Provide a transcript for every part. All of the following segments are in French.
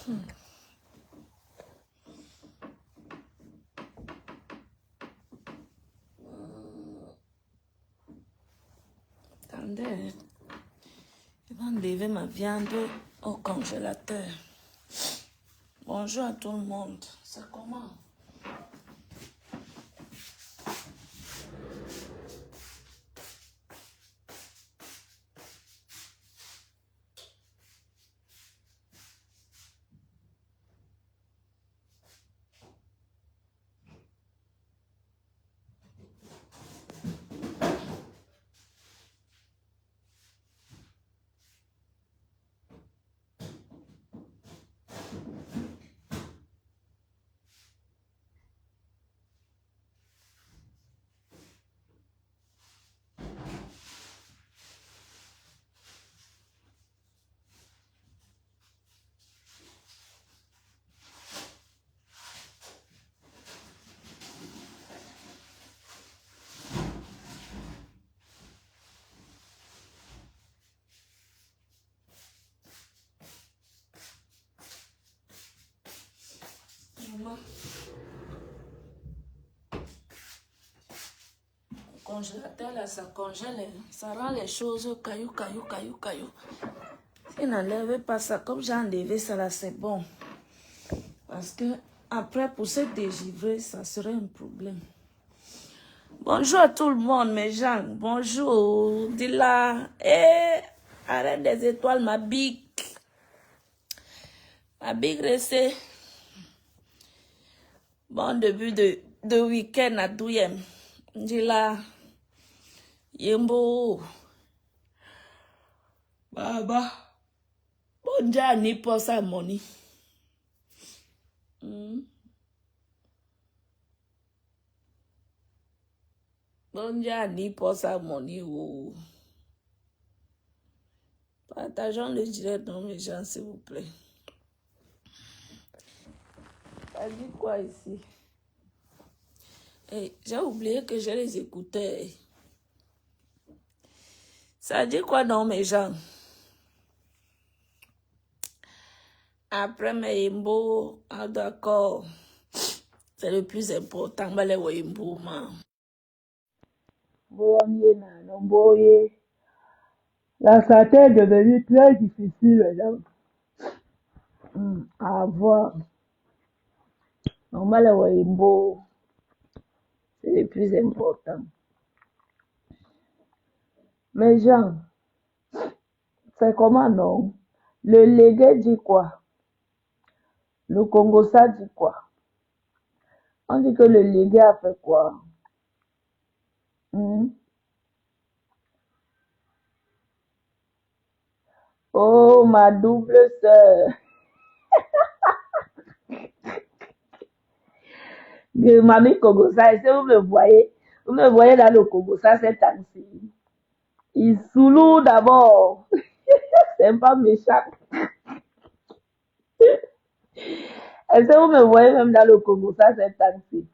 Attendez, je vais enlever ma viande au congélateur. Bonjour à tout le monde. C'est comment? Le congélateur là, ça congèle, ça rend les choses caillou. Si n'enlève pas ça, comme j'ai enlevé ça là, c'est bon. Parce que après, pour se dégivrer, ça serait un problème. Bonjour à tout le monde, mes gens. Bonjour. Dila. Arrête des étoiles, ma big. Ma big restée. Bon début de week-end à Douyem. Dila. Yembo. Baba. Bon, j'ai ni pour ça, money. Bon, j'ai ni pour ça, money. Partageons le direct dans mes gens, s'il vous plaît. Ça dit quoi ici? Hey, j'ai oublié que j'ai les écouteurs. Ça dit quoi dans mes gens? Après mes imbo, ah d'accord. C'est le plus important, mais les imbo, man. La santé est devenue très difficile à avoir. Normal, les imbo, c'est le plus important. Mes gens, c'est comment non? Le légué dit quoi? Le Congo, ça dit quoi? On dit que le légué a fait quoi? Oh, ma double sœur. Mamie Congo, ça, est-ce que vous me voyez dans le Congo, ça, c'est temps-ci. Il soulou d'abord. C'est pas méchant. Est-ce que vous me voyez même dans le Congo, ça, c'est temps-ci.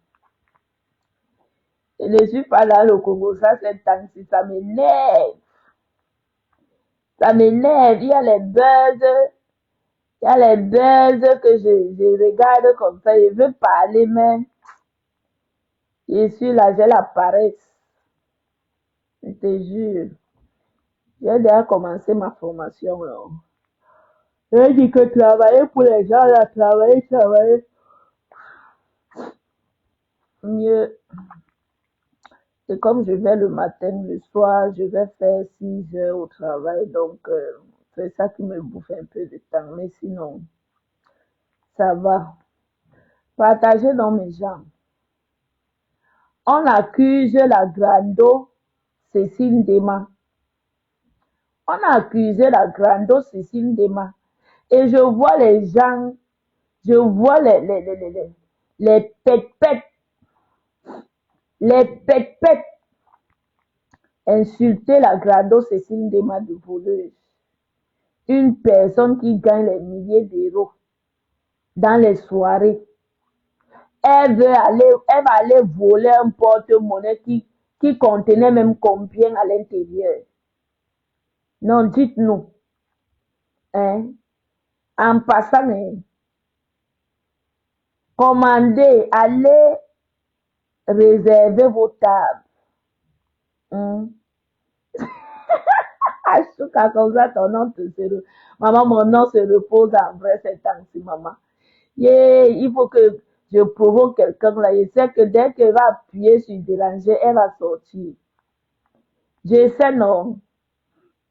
Je ne suis pas dans le Congo, ça, c'est temps-ci. Ça m'énerve. Ça m'énerve. Il y a les buzz. Il y a les buzz que je regarde comme ça. Je veux parler, mais je suis là, j'ai la paresse. Je te jure. J'ai déjà commencé ma formation, là. J'ai dit que travailler pour les gens, là, travailler. Mieux. C'est comme je vais le matin, le soir, je vais faire 6 heures au travail, donc c'est ça qui me bouffe un peu de temps. Mais sinon, ça va. Partager dans mes gens. On accuse la grando Cécile Dema. On a accusé la grando Cécile Dema. Et je vois les gens, je vois les pète-pètes insulter la grando Cécile Dema de voleuse. Une personne qui gagne les milliers d'euros dans les soirées. Elle va aller voler un porte-monnaie qui contenait même combien à l'intérieur. Non, dites-nous. Hein? En passant, Commandez, allez réserver vos tables. Asuka, comme ça, ton nom maman, mon nom se repose en vrai ces temps-ci, maman. Yeah, il faut que je provoque quelqu'un là. Je sais que dès qu'elle va appuyer sur déranger, elle va sortir. Je sais, non.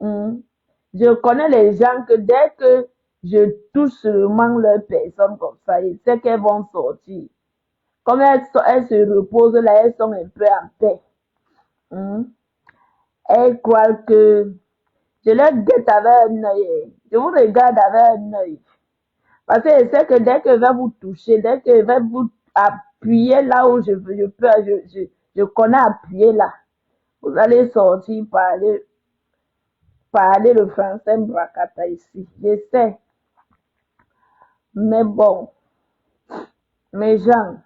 Je connais les gens que dès que je touche seulement leur personne comme ça, je sais qu'elles vont sortir. Comme elles se reposent là, elles sont un peu en paix. Elles croient que je les guette avec un œil. Je vous regarde avec un œil. Parce que je sais que dès que je vais vous toucher, dès que je vais vous appuyer là où je peux, je connais appuyer là. Vous allez sortir parler le français Mbrakata ici. Je sais. Mais bon, mes gens,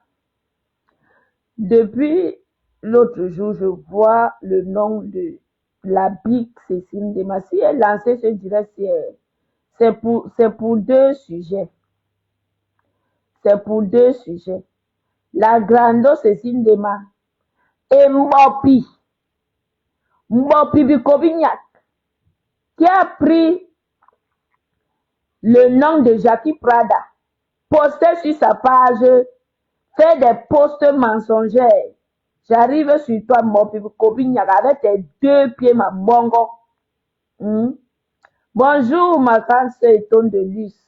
depuis l'autre jour, je vois le nom de la Big Cécile Dema. Si elle lançait ce direct, c'est pour deux sujets. C'est pour deux sujets. La grande Cécile Dema et Mbopi Bikobignac, qui a pris le nom de Jackie Prada, posté sur sa page, fait des posts mensongers. J'arrive sur toi, Mbopi Bikobignac, avec tes deux pieds, ma bongo. Bonjour, ma grande sœur Tonne de Luce.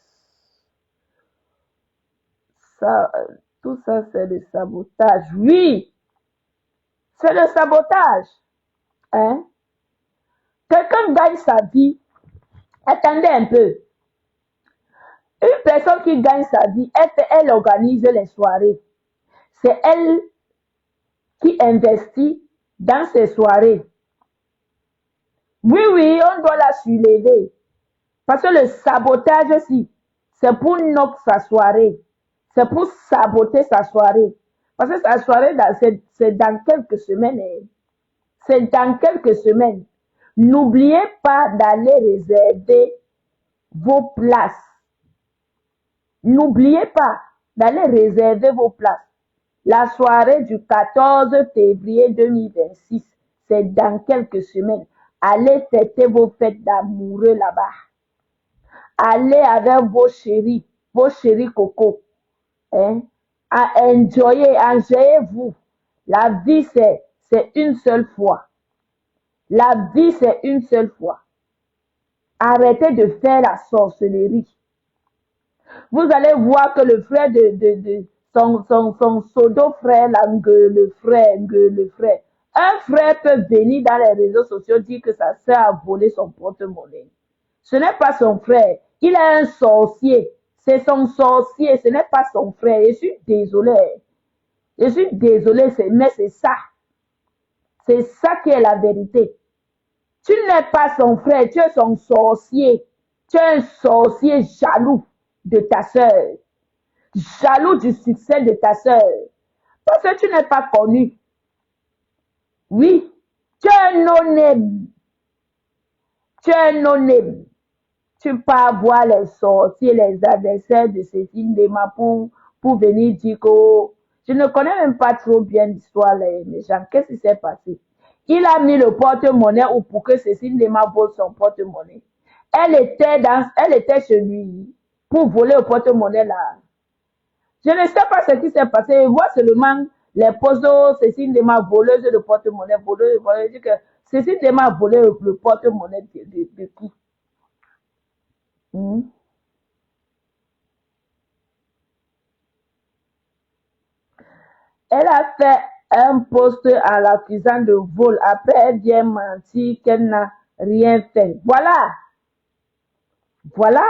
Ça, tout ça, c'est le sabotage. Oui, c'est le sabotage. Hein? Quelqu'un gagne sa vie. Attendez un peu. Une personne qui gagne sa vie, elle organise les soirées. C'est elle qui investit dans ces soirées. Oui, oui, on doit la soulever. Parce que le sabotage aussi, c'est pour knock sa soirée. C'est pour saboter sa soirée. Parce que sa soirée, c'est dans quelques semaines. C'est dans quelques semaines. N'oubliez pas d'aller réserver vos places. N'oubliez pas d'aller réserver vos places. La soirée du 14 février 2026, c'est dans quelques semaines. Allez fêter vos fêtes d'amoureux là-bas. Allez avec vos chéris coco. Hein? Enjoyez-vous. La vie, c'est une seule fois. La vie, c'est une seule fois. Arrêtez de faire la sorcellerie. Vous allez voir que le frère son pseudo frère, le frère. Un frère peut venir dans les réseaux sociaux dire que sa sœur a volé son porte-monnaie. Ce n'est pas son frère. Il est un sorcier. C'est son sorcier. Ce n'est pas son frère. Je suis désolée. Je suis désolée, mais c'est ça. C'est ça qui est la vérité. Tu n'es pas son frère, tu es son sorcier. Tu es un sorcier jaloux de ta sœur. Jaloux du succès de ta sœur. Parce que tu n'es pas connu. Oui, tu es un non-name. Tu es un non-name. Tu pars voir les sorciers, les adversaires de Cécile Dema pour venir dire que je ne connais même pas trop bien l'histoire, les gens. Qu'est-ce qui s'est passé? Il a mis le porte-monnaie ou pour que Cécile Dema vole son porte-monnaie. Elle était chez lui pour voler le porte-monnaie là. Je ne sais pas ce qui s'est passé. Je vois seulement les posos, Cécile Dema voleuse de porte-monnaie, voleuse. Je dis que Cécile Dema a volé le porte-monnaie de qui? Elle a fait un post en l'accusant de vol. Après, elle vient mentir qu'elle n'a rien fait. Voilà. Voilà.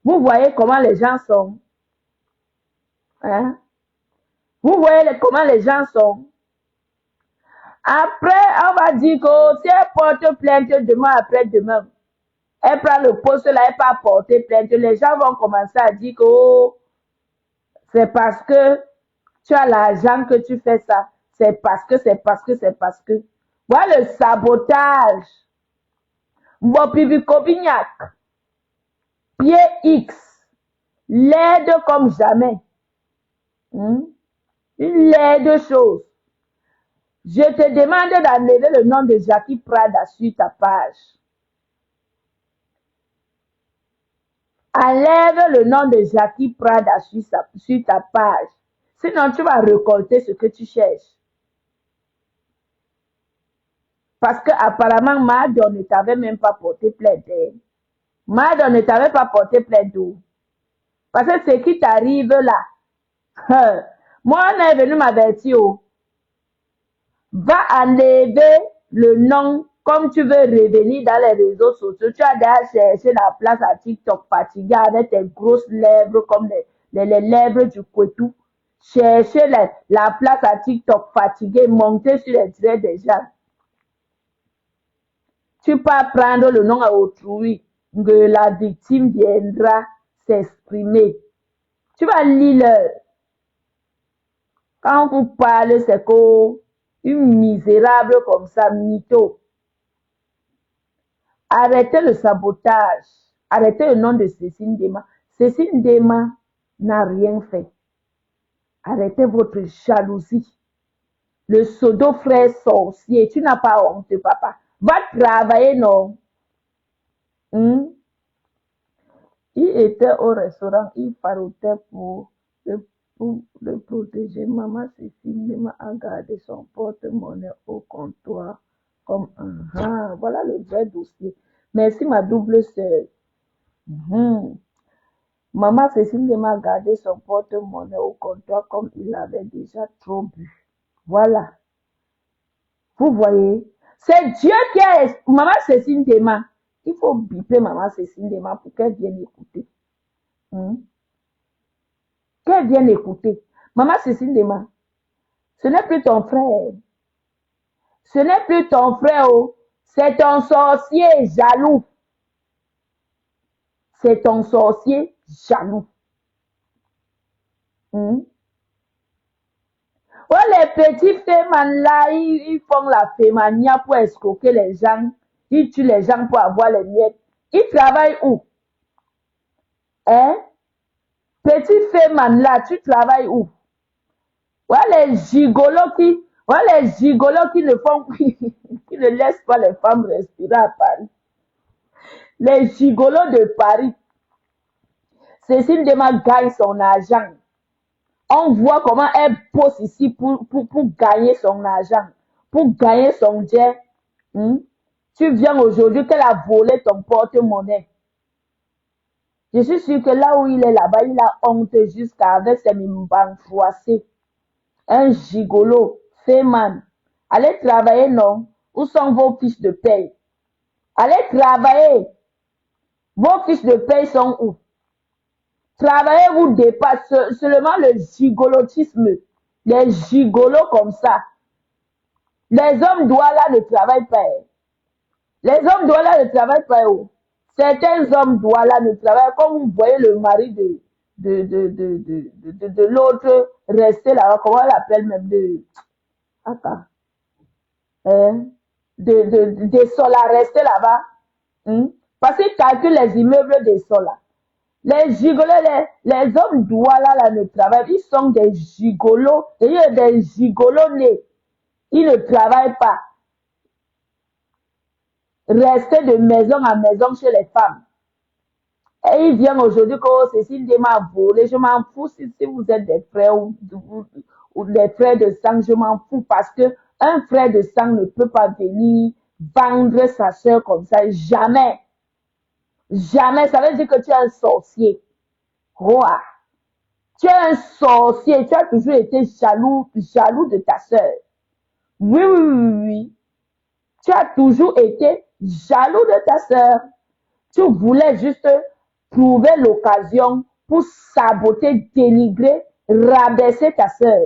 Vous voyez comment les gens sont. Hein? Vous voyez comment les gens sont. Après, on va dire que si elle porte plainte demain après-demain, elle prend le poste là, elle pas porter plainte. Les gens vont commencer à dire que c'est parce que tu as l'argent que tu fais ça. C'est parce que. Voilà le sabotage. Mbopi Kobignac, pied X, l'aide comme jamais. Hmm? Une laide chose. Je te demande d'enlever le nom de Jackie Prada sur ta page. Enlève le nom de Jackie Prada sur ta page. Sinon, tu vas récolter ce que tu cherches. Parce que apparemment, Madon ne t'avait même pas porté plainte. Madon ne t'avait pas porté plainte. Parce que ce qui t'arrive là, moi, on est venu m'avertir. Va enlever le nom comme tu veux revenir dans les réseaux sociaux. Tu as déjà cherché la place à TikTok fatigué avec tes grosses lèvres comme les lèvres du Kwetou. Chercher la place à TikTok fatigué, monter sur les traits des gens. Tu peux prendre le nom à autrui, que la victime viendra s'exprimer. Tu vas lire. Quand vous parlez, c'est une misérable comme ça, mytho. Arrêtez le sabotage. Arrêtez le nom de Cécile Dema. Cécile Dema n'a rien fait. Arrêtez votre jalousie. Le pseudo frère sorcier. Tu n'as pas honte, papa. Va travailler, non? Il était au restaurant. Il parodiait pour le protéger. Maman Cécile Dema a gardé son porte-monnaie au comptoir. Comme voilà le vrai dossier. Merci, ma double sœur. Maman Cécile m'a gardé son porte-monnaie au comptoir comme il avait déjà trop bu. Voilà. Vous voyez, c'est Dieu qui a... Maman Cécile Dema, il faut biper Maman Cécile Dema pour qu'elle vienne écouter. Qu'elle vienne écouter. Maman Cécile Dema, ce n'est plus ton frère. Ce n'est plus ton frère, c'est ton sorcier jaloux. C'est ton sorcier jaloux. Ouais, les petits fémans là, ils font la fémania pour escroquer les gens. Ils tuent les gens pour avoir les miettes. Ils travaillent où? Hein? Petit fémans là, tu travailles où? Ouais, les gigolos qui ne font, qui ne laissent pas les femmes respirer à Paris. Les gigolos de Paris. Cécile Dema gagne son argent. On voit comment elle pose ici pour gagner son argent, pour gagner son jet. Tu viens aujourd'hui qu'elle a volé ton porte-monnaie. Je suis sûre que là où il est là-bas, il a honte jusqu'à avec ses mimbans froissés. Un gigolo, féman. Allez travailler, non? Où sont vos fiches de paye? Allez travailler. Vos fiches de paye sont où? Travailler vous dépasse seulement le gigolotisme. Les gigolos comme ça. Les hommes douala ne travaillent pas. Les hommes douala ne travaillent pas. Certains hommes douala ne travaillent pas. Comme vous voyez le mari de l'autre resté là. Comment on l'appelle même attends. De Sola resté là-bas. Parce qu'ils calculent les immeubles de Sola. Les gigolos, les hommes douala là ne travaillent pas. Ils sont des gigolos. Il y a des gigolos nés. Ils ne travaillent pas. Rester de maison à maison chez les femmes. Et il vient aujourd'hui que Cécile Dema volé. Je m'en fous si vous êtes des frères ou des frères de sang. Je m'en fous parce que un frère de sang ne peut pas venir vendre sa soeur comme ça. Jamais. Jamais. Ça veut dire que tu es un sorcier. Roi. Tu es un sorcier. Tu as toujours été jaloux de ta soeur. Oui, oui, oui, oui. Tu as toujours été jaloux de ta soeur. Tu voulais juste trouver l'occasion pour saboter, dénigrer, rabaisser ta soeur.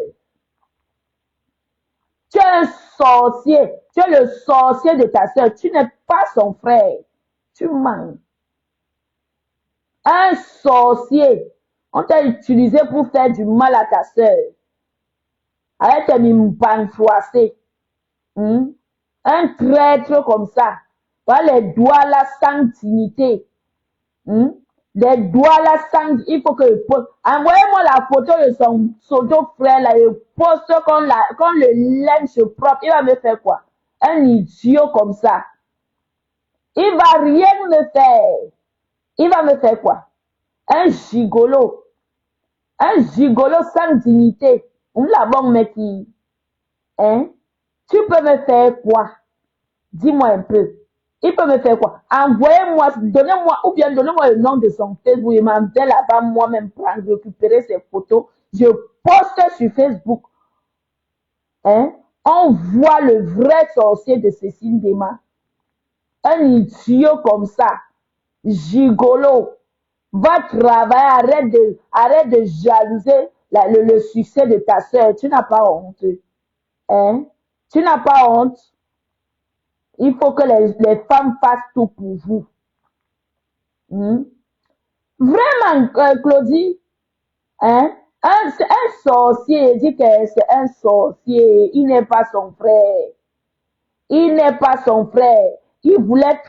Tu es un sorcier. Tu es le sorcier de ta soeur. Tu n'es pas son frère. Tu mens. Un sorcier. On t'a utilisé pour faire du mal à ta soeur. Avec tes mimbans froissés. Un traître comme ça. Par les doigts là sans dignité. des doigts là, sang, il faut que je poste. Envoyez-moi la photo de son autre frère là, je poste quand le linge se propre. Il va me faire quoi? Un idiot comme ça. Il va rien me faire. Il va me faire quoi? Un gigolo. Un gigolo sans dignité. On l'a bon mec qui. Hein? Tu peux me faire quoi? Dis-moi un peu. Il peut me faire quoi? Envoyez-moi, donnez-moi, ou bien donnez-moi le nom de son Facebook. Il m'envoie là-bas, moi-même prendre, récupérer ses photos. Je poste sur Facebook. Hein? On voit le vrai sorcier de Cécile Dema. Un idiot comme ça. Gigolo. Va travailler, arrête de jalouser le succès de ta soeur. Tu n'as pas honte. Hein? Tu n'as pas honte. Il faut que les femmes fassent tout pour vous. Vraiment, Claudie, hein? Un sorcier dit que c'est un sorcier. Il n'est pas son frère. Il n'est pas son frère. Il voulait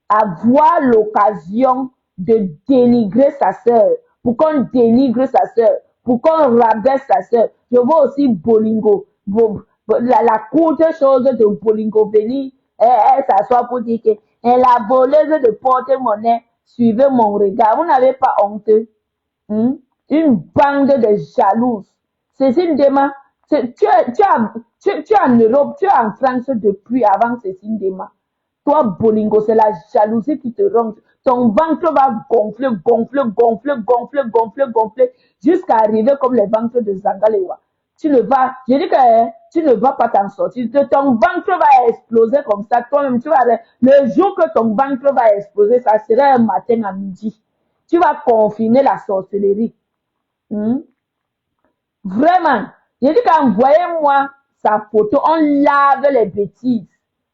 avoir l'occasion de dénigrer sa sœur. Pour qu'on dénigre sa sœur. Pour qu'on rabaisse sa sœur. Je vois aussi Bolingo. La courte chose de Bolingo venir. Elle s'assoit pour dire que la voleuse de porte-monnaie suivait mon regard. Vous n'avez pas honte. Une bande de jalouses. Cécile Dema, tu es en Europe, tu es en France depuis avant Cécile Dema. Toi, Bolingo, c'est la jalousie qui te ronge. Ton ventre va gonfler, gonfler, gonfler, gonfler, gonfler, gonfler, jusqu'à arriver comme les ventres de Zangalewa. Je dis que tu ne vas pas t'en sortir. Ton ventre va exploser comme ça. Toi-même, le jour que ton ventre va exploser, ça sera un matin à midi. Tu vas confiner la sorcellerie. Vraiment. J'ai dit qu'envoyez-moi sa photo, on lave les bêtises.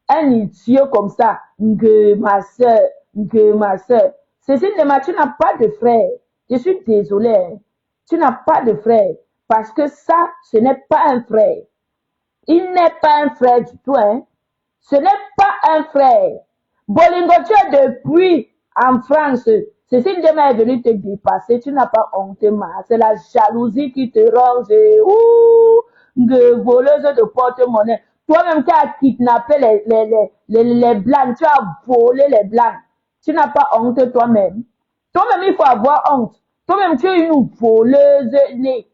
Un idiot comme ça, que ma soeur. Cécile Dema, tu n'as pas de frère. Je suis désolée. Tu n'as pas de frère. Parce que ça, ce n'est pas un frère. Il n'est pas un frère du tout, hein. Ce n'est pas un frère. Bolingo, tu es depuis en France. Cécile Dema est venue te dépasser. Tu n'as pas honte, ma. C'est la jalousie qui te ronge. Ouh, voleuse de porte-monnaie. Toi-même, tu as kidnappé les blancs. Tu as volé les blancs. Tu n'as pas honte toi-même. Toi-même, il faut avoir honte. Toi-même, tu es une voleuse née.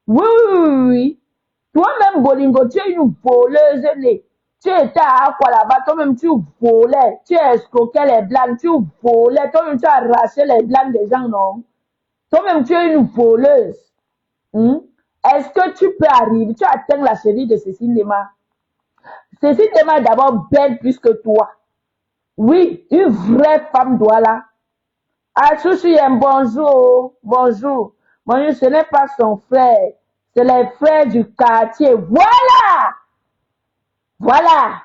Oui, oui, oui, oui. Toi-même, Bolingo, tu es une voleuse née. Tu étais à quoi là-bas, toi-même tu volais, tu escroquais les blancs, tu volais, toi-même tu arrachais les blancs des gens, non? Toi-même tu es une voleuse. Est-ce que tu peux arriver, tu atteins la chérie de Cécile Dema? Cécile Dema est d'abord belle plus que toi. Oui, une vraie femme Douala. Ah, Chouchou, bonjour, bonjour. Bonjour, ce n'est pas son frère, c'est les frères du quartier. Voilà! Voilà!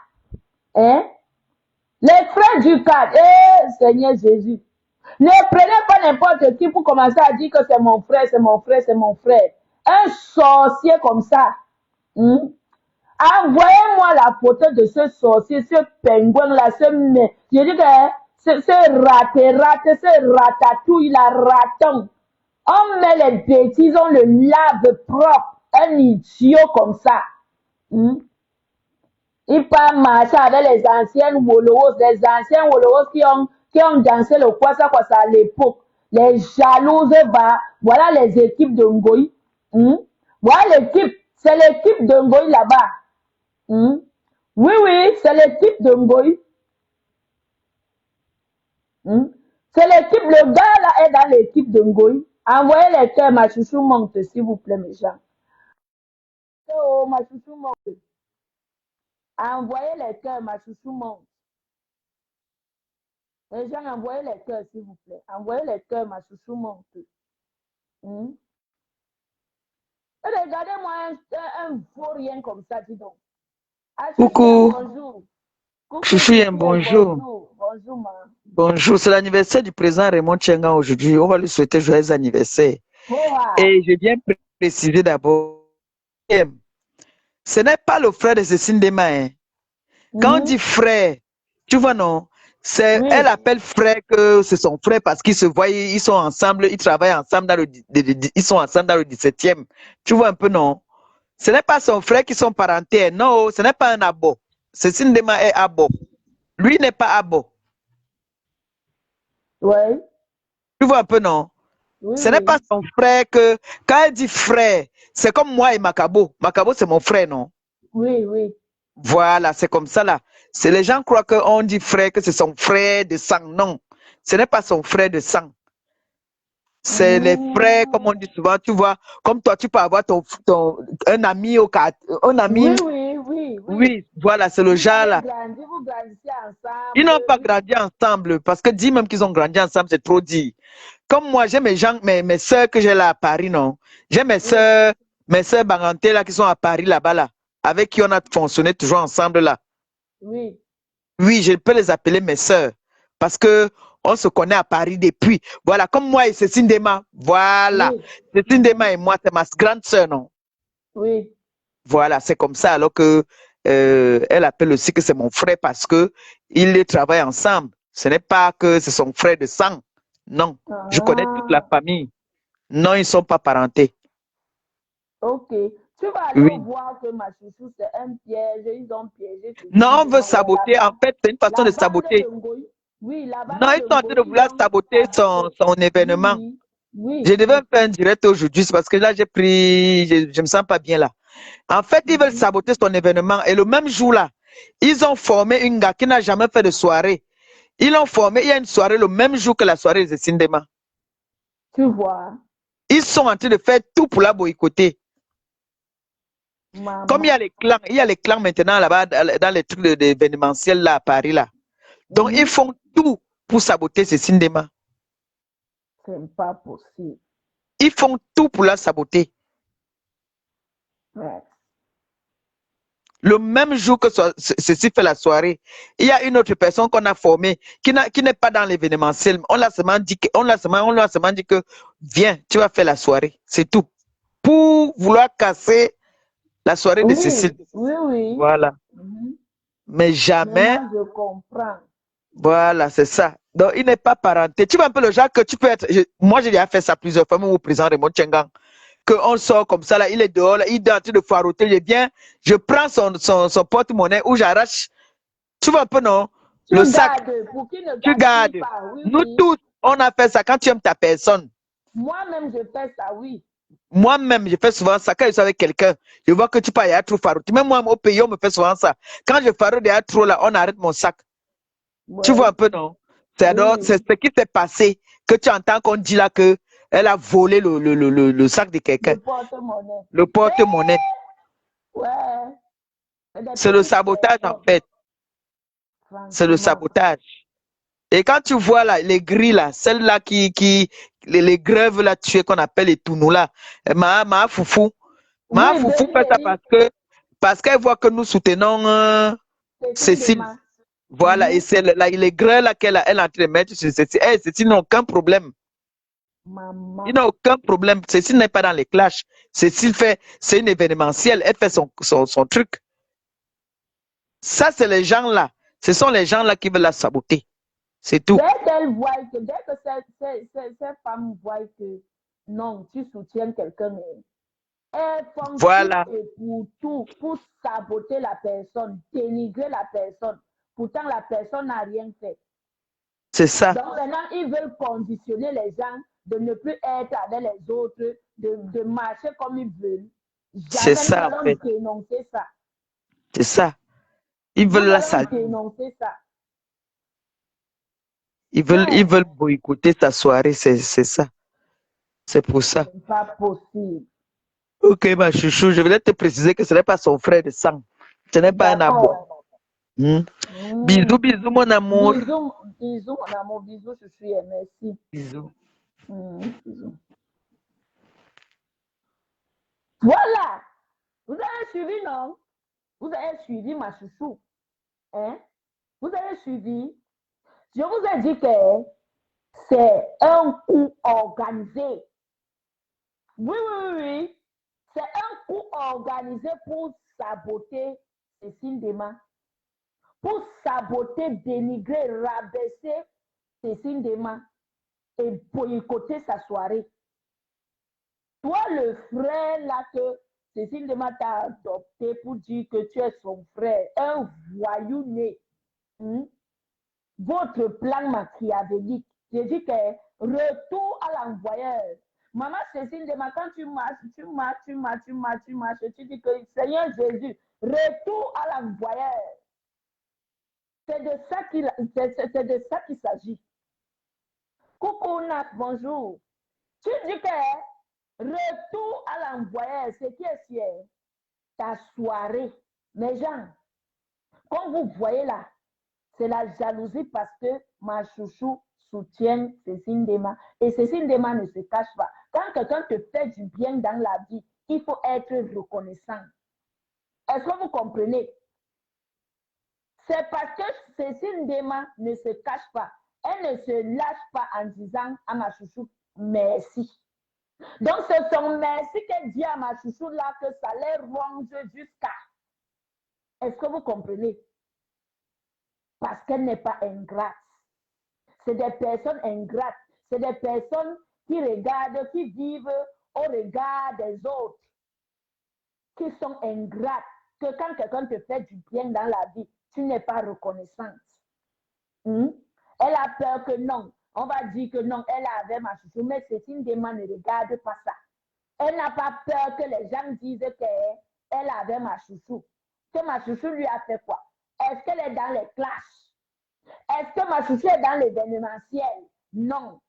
Hein? Les frères du cadre, Seigneur Jésus. Ne prenez pas n'importe qui pour commencer à dire que c'est mon frère, c'est mon frère, c'est mon frère. Un sorcier comme ça. Envoyez-moi la photo de ce sorcier, ce pingouin-là, je dis que ce ratatouille, la raton. On met les bêtises, on le lave propre. Un idiot comme ça. Il part marcher avec les anciennes Wolowos, les anciens Wolowos qui ont dansé le Kwasa à l'époque. Les jalouses, voilà les équipes de Ngoï. Voilà l'équipe, c'est l'équipe de Ngoï là-bas. Oui, oui, c'est l'équipe de Ngoï. C'est l'équipe, le gars là est dans l'équipe de Ngoï. Envoyez les cœurs, ma chouchou monte, s'il vous plaît, mes gens. Oh, ma chouchou monte. Envoyez les cœurs, ma chouchou monte. Les gens, envoyez les cœurs, s'il vous plaît. Envoyez les cœurs, ma chouchou monte. Regardez-moi un vaurien comme ça, dis donc. Coucou. Bonjour. Chouchou, bonjour. Bonjour, ma. Bonjour, c'est l'anniversaire du président Raymond Tchenga aujourd'hui. On va lui souhaiter joyeux anniversaire. Et je viens préciser d'abord, ce n'est pas le frère de Cécile Dema. Quand on dit frère, tu vois non, C'est, Oui. elle appelle frère que c'est son frère parce qu'ils se voient, ils sont ensemble, ils travaillent ensemble ils sont ensemble dans le 17e. Tu vois un peu, non? Ce n'est pas son frère qui sont parentés. Non, ce n'est pas un abo. Cécile Ndema est abo. Lui n'est pas abo. Ouais. Tu vois un peu, non? Oui, Ce n'est pas oui. son frère que, quand elle dit frère, c'est comme moi et Makabo. Makabo, c'est mon frère, non? Oui, oui. Voilà, c'est comme ça là. C'est les gens croient qu'on dit frère, que c'est son frère de sang. Non, ce n'est pas son frère de sang. C'est les frères, comme on dit souvent, tu vois, comme toi, tu peux avoir un ami un Oui, ami. oui, oui, oui. Oui, voilà, c'est le Vous genre avez là. grandi, vous grandissez Ils ensemble. n'ont pas Oui. grandi ensemble, parce que dire même qu'ils ont grandi ensemble, c'est trop dit. Comme moi, j'ai mes soeurs que j'ai là à Paris, non? J'ai mes soeurs Banganté là qui sont à Paris là-bas là, avec qui on a fonctionné toujours ensemble là. Oui. Oui, je peux les appeler mes sœurs parce que on se connaît à Paris depuis. Voilà, comme moi et Cécile Dema. Voilà. Oui. Cécile Dema et moi, c'est ma grande sœur, non? Oui. Voilà, c'est comme ça. Alors que elle appelle aussi que c'est mon frère parce que ils travaillent ensemble. Ce n'est pas que c'est son frère de sang. Non. Je connais toute la Ah, famille. Non, ils ne sont pas parentés. ok. Tu vas aller Oui. voir que ma chouchou, c'est un piège. Ils ont piégé Non, Cécile on veut Dema. Ouais, saboter. En fait, c'est une façon la de bande saboter. de Ngoï. Oui, la Non, bande ils de sont en train de Ngoï, ils vouloir ont saboter saboté. son Oui, événement. oui. Je Oui. devais faire un direct aujourd'hui parce que là, je me sens pas bien là. En fait, ils veulent saboter son événement et le même jour là, ils ont formé une gars qui n'a jamais fait de soirée. Ils l'ont formé, il y a une soirée le même jour que la soirée de Sindema. Tu vois, Ils sont en train de faire tout pour la boycotter. Comme maman. il y a les clans maintenant là-bas dans les trucs d'événementiel là à Paris là. Donc, ils font tout pour saboter ce Sindema. C'est pas possible. Ils font tout pour la saboter. Ouais. Le même jour que ceci fait la soirée, il y a une autre personne qu'on a formée qui n'est pas dans l'événementiel. On l'a seulement dit que viens, tu vas faire la soirée. C'est tout. Pour vouloir casser la soirée de Oui, Cécile. oui, oui. Voilà. Mais jamais, Maintenant, je comprends. voilà, c'est ça. Donc, il n'est pas parenté. Tu vois un peu le genre que tu peux être. Moi, j'ai déjà fait ça plusieurs fois, même au président Raymond Tchengang. Qu'on sort comme ça, là, il est dehors, là, il est en train de faroter. Je viens, je prends son porte-monnaie ou j'arrache. Tu vois un peu, non? Le Tu sac, gardes pour qu'il ne tu gaspille gardes. pas. Oui, Nous oui. tous, on a fait ça quand tu aimes ta personne. Moi-même, je fais ça, oui. Moi-même, je fais souvent ça quand je suis avec quelqu'un. Je vois que tu pars, il y a trop farouté. Même moi, au pays, on me fait souvent ça. Quand je faroute, il y a trop là, on arrête mon sac. Tu vois Ouais. un peu, non? Oui, C'est oui. ce qui s'est passé que tu entends qu'on dit là que elle a volé le sac de quelqu'un, Le porte-monnaie. le Eh, porte-monnaie. ouais. C'est des C'est le petites sabotage en personnes. fait. C'est le Franchement. sabotage. Et quand tu vois là, les grilles là, celles-là les grèves là tuées qu'on appelle les tournous là, Oui, ma foufou Béli, fait ça Béli. parce qu'elle voit que nous soutenons C'est une Cécile. démarche. Voilà, et c'est les grèves là elle est en train de mettre sur Cécile. Eh, Cécile n'a aucun problème. Il Maman. n'a aucun problème. Cécile n'est pas dans les clashs. Cécile fait, c'est une événementielle, elle fait son truc. Ça, c'est les gens là. Ce sont les gens là qui veulent la saboter. C'est tout. Dès que ces femmes voient que non, tu soutiens quelqu'un, elles font tout Voilà, et pour tout, pour saboter la personne, dénigrer la personne. Pourtant, la personne n'a rien fait. c'est ça. Donc maintenant, ils veulent conditionner les gens de ne plus être avec les autres, de marcher comme ils veulent. C'est Jamais nous ça, en allons fait. dénoncer ça. C'est ça. Ils Nous veulent la allons salir. dénoncer ça. Ils Non, veulent boycotter ta soirée. C'est ça. C'est pour ça. c'est pas possible. Ok, ma chouchou, je voulais te préciser que ce n'est pas son frère de sang. Ce n'est pas un abo. D'accord. Bisous, bisous, mon amour. Bisous, bisous, mon amour, bisous, je suis merci. Bisous. Bisous. Voilà. Vous avez suivi, non? Vous avez suivi ma chouchou. Hein? Vous avez suivi. Je vous ai dit que c'est un coup organisé. Oui, oui, oui. C'est un coup organisé pour saboter Cécile Dema. pour saboter, dénigrer, rabaisser Cécile Dema et boycotter sa soirée. Toi, le frère là que Cécile Dema t'a adopté pour dire que tu es son frère, un voyou né. Votre plan machiavélique, j'ai dit que retour à l'envoyeur. Maman Cécile Dema, quand tu marches, tu dis que Seigneur Jésus, retour à l'envoyeur. C'est de ça qu'il s'agit. Coucou Nat, bonjour. Tu dis que retour à l'envoyeur, c'est qui est fier? Ta soirée. Mes gens, comme vous voyez là, c'est la jalousie parce que ma chouchou soutient Cécile Dema. Et Cécile Dema ne se cache pas. Quand quelqu'un te fait du bien dans la vie, il faut être reconnaissant. Est-ce que vous comprenez? C'est parce que Cécile Dema ne se cache pas. Elle ne se lâche pas en disant à ma chouchou merci. Donc, c'est son merci qu'elle dit à ma chouchou là que ça les ronge jusqu'à. Est-ce que vous comprenez? Parce qu'elle n'est pas ingrate. C'est des personnes ingrates. C'est des personnes qui regardent, qui vivent au regard des autres, qui sont ingrates. Que quand quelqu'un te fait du bien dans la vie, tu n'es pas reconnaissante. Elle a peur que non. On va dire que non, elle avait ma chouchou, mais Cécile Dema ne regarde pas ça. Elle n'a pas peur que les gens disent qu'elle avait ma chouchou. Que ma chouchou lui a fait quoi? Est-ce qu'elle est dans les clashs? Est-ce que ma chouchou est dans l'événementiel? Non.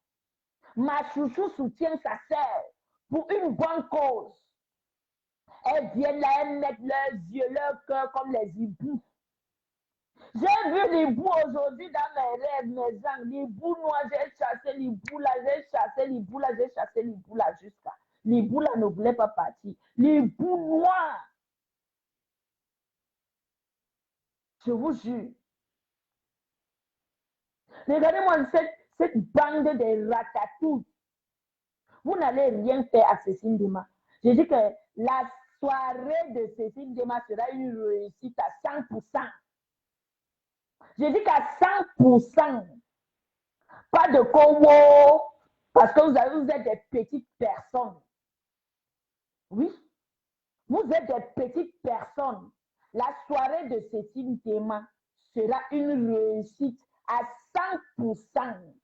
Ma chouchou soutient sa sœur pour une bonne cause. Elles viennent là, elles mettent leurs yeux, leur cœur comme les hiboux. J'ai vu l'hibou aujourd'hui dans mes rêves, mes gens. L'hibou noir, j'ai chassé l'hibou là, j'ai chassé l'hibou là, j'ai chassé l'hibou là jusqu'à. L'hibou là ne voulait pas partir. L'hibou noir. Je vous jure. Regardez-moi cette bande de ratatouilles. Vous n'allez rien faire à Cécile Dema. Je dis que la soirée de Cécile Dema sera une réussite à 100%. Je dis qu'à 100%. Pas de Congo, parce que vous êtes des petites personnes. Oui, vous êtes des petites personnes. La soirée de Cécile Dema sera une réussite à 100%.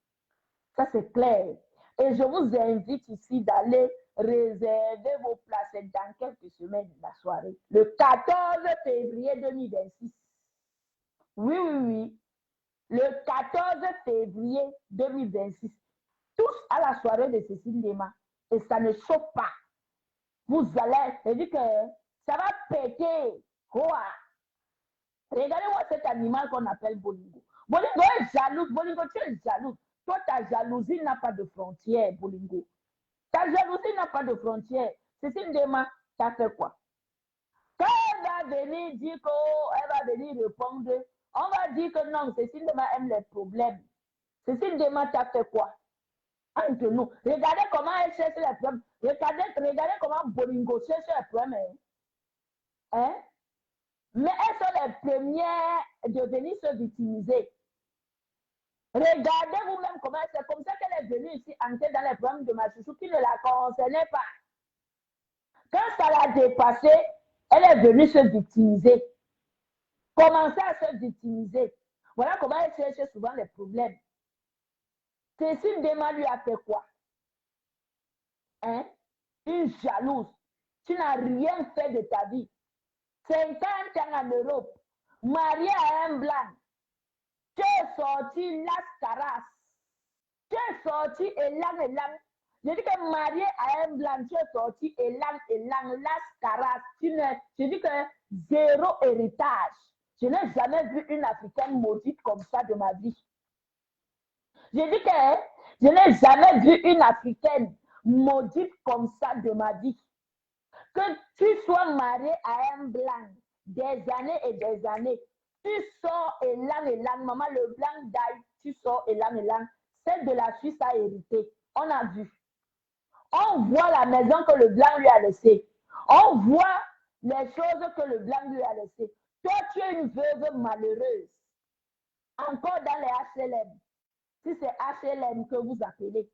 Ça, c'est clair. Et je vous invite ici d'aller réserver vos places dans quelques semaines, la soirée. Le 14 février 2026. Oui, oui, oui. Le 14 février 2026. Tous à la soirée de Cécile Dema. Et ça ne chauffe pas. Vous allez, c'est-à-dire que ça va péter. Quoi? Regardez-moi cet animal qu'on appelle Bolingo. Bolingo est jaloux. Bolingo, tu es jaloux. Toi, ta jalousie n'a pas de frontières, Bolingo. Ta jalousie n'a pas de frontières. Cécile Dema, ça fait quoi? Quand elle va venir dire qu'elle va venir répondre, on va dire que non, Cécile Dema aime les problèmes. Cécile Dema, t'as fait quoi? Entre nous. Regardez comment elle cherche les problèmes. Regardez comment Bolingo cherche les problèmes. Hein? Mais elles sont les premières de venir se victimiser. Regardez vous-même comment c'est comme ça qu'elle est venue ici entrer dans les problèmes de ma chouchou qui ne la concernait pas. Quand ça l'a dépassé, elle est venue se victimiser. Commencer à se victimiser. Voilà comment elle cherche souvent les problèmes. Cécile Dema lui a fait quoi? Hein? Une jalouse. Tu n'as rien fait de ta vie. 50 ans en Europe, mariée à un blanc. Tu es sorti Las Caras. Tu es sorti élan. Je dis que marié à un blanc, tu es sorti élan, Las Caras. Je dis que zéro héritage. Je n'ai jamais vu une Africaine maudite comme ça de ma vie. Je dis que je n'ai jamais vu une Africaine maudite comme ça de ma vie. Que tu sois marié à un blanc des années et des années, tu sors élan, maman, le blanc d'ail, tu sors élan. Celle de la Suisse a hérité. On a vu. On voit la maison que le blanc lui a laissée. On voit les choses que le blanc lui a laissées. Toi, tu es une veuve malheureuse. encore dans les HLM. Si c'est HLM que vous appelez.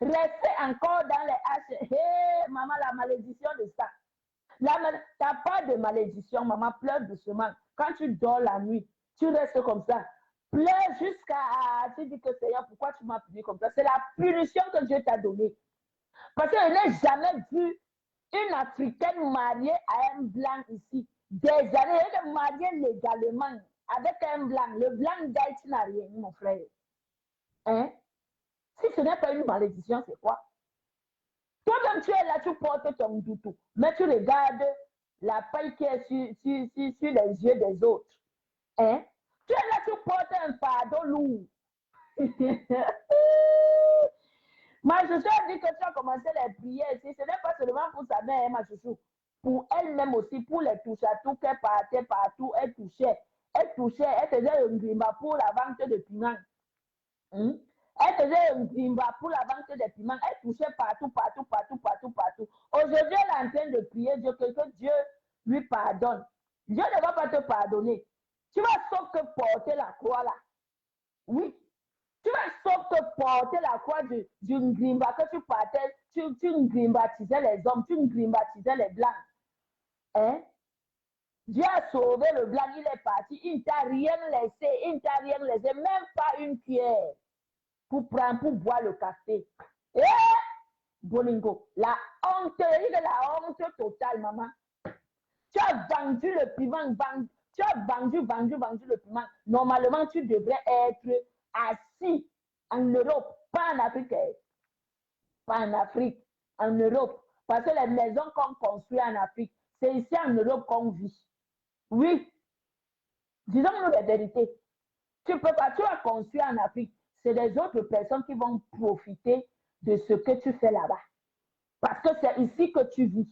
Restez encore dans les HLM. Hey, maman, la malédiction de ça. T'as pas de malédiction, maman, pleure doucement. Quand tu dors la nuit, tu restes comme ça. Pleure jusqu'à... Tu dis que Seigneur, pourquoi tu m'as puni comme ça? C'est la punition que Dieu t'a donnée. Parce que je n'ai jamais vu une Africaine mariée à un blanc ici. Des années, elle est mariée légalement avec un blanc. Le blanc d'Haïti n'a rien, mon frère. Hein? Si ce n'est pas une malédiction, c'est quoi? Toi-même, tu es là, tu portes ton doutou, mais tu regardes la paille qui est sur les yeux des autres. Hein? Tu es là, tu portes un fardeau lourd. Ma chouchou a dit que tu as commencé les prières ici. Ce n'est pas seulement pour sa mère, ma chouchou. Pour elle-même aussi, pour les touches à tout qu'elle partait partout, elle touchait. Elle faisait un grimba pour la vente de piment. Elle faisait un grimba pour la vente des piments. Elle touchait partout. Aujourd'hui, elle est en train de prier Dieu que Dieu lui pardonne. Dieu ne va pas te pardonner. Tu vas sauf que porter la croix là. Oui. Tu vas sauf que porter la croix d'une grimba que tu partais. Tu grimbatisais les hommes, tu grimbatisais les blancs. Hein? Dieu a sauvé le blanc, il est parti. Il ne t'a rien laissé, même pas une cuillère. Pour prendre, pour boire le café. Eh, Bolingo, la honte totale, maman. Tu as vendu le piment, tu as vendu le piment. Normalement, tu devrais être assis en Europe, pas en Afrique. Pas en Afrique, en Europe. Parce que les maisons qu'on construit en Afrique, c'est ici en Europe qu'on vit. Oui. Disons-nous la vérité. Tu peux pas, tu as construit en Afrique. C'est les autres personnes qui vont profiter de ce que tu fais là-bas. Parce que c'est ici que tu vis.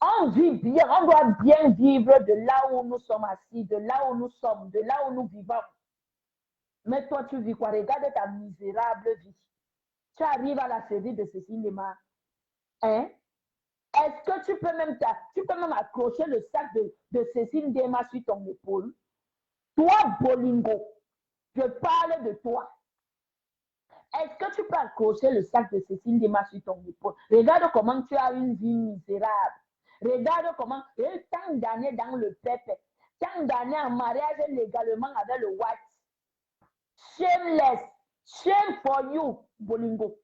On vit bien, on doit bien vivre de là où nous sommes assis, de là où nous sommes, de là où nous vivons. Mais toi, tu vis quoi? Regarde ta misérable vie. Tu arrives à la série de ce cinéma. Hein? Est-ce que tu peux même accrocher le sac de Cécile Dema sur ton épaule? Toi, Bolingo, je parle de toi. Est-ce que tu peux accrocher le sac de Cécile Dema sur ton épaule? Regarde comment tu as une vie misérable. Regarde comment, tant d'années dans le peuple, tant d'années en mariage légalement avec le white. Shameless. Shame for you, Bolingo.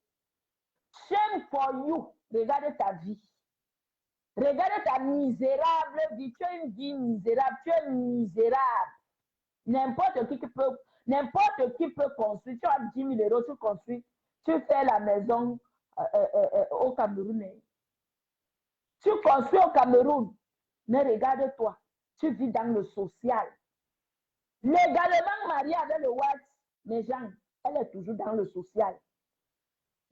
Shame for you. Regarde ta vie. Regarde ta misérable vie. Tu as une vie misérable. Tu es misérable. N'importe qui peut construire. Tu as 10 000 euros, tu construis. Tu fais la maison au Cameroun. Tu construis au Cameroun. Mais regarde-toi. Tu vis dans le social. Légalement mariée avec le Watts, mais Jean, elle est toujours dans le social.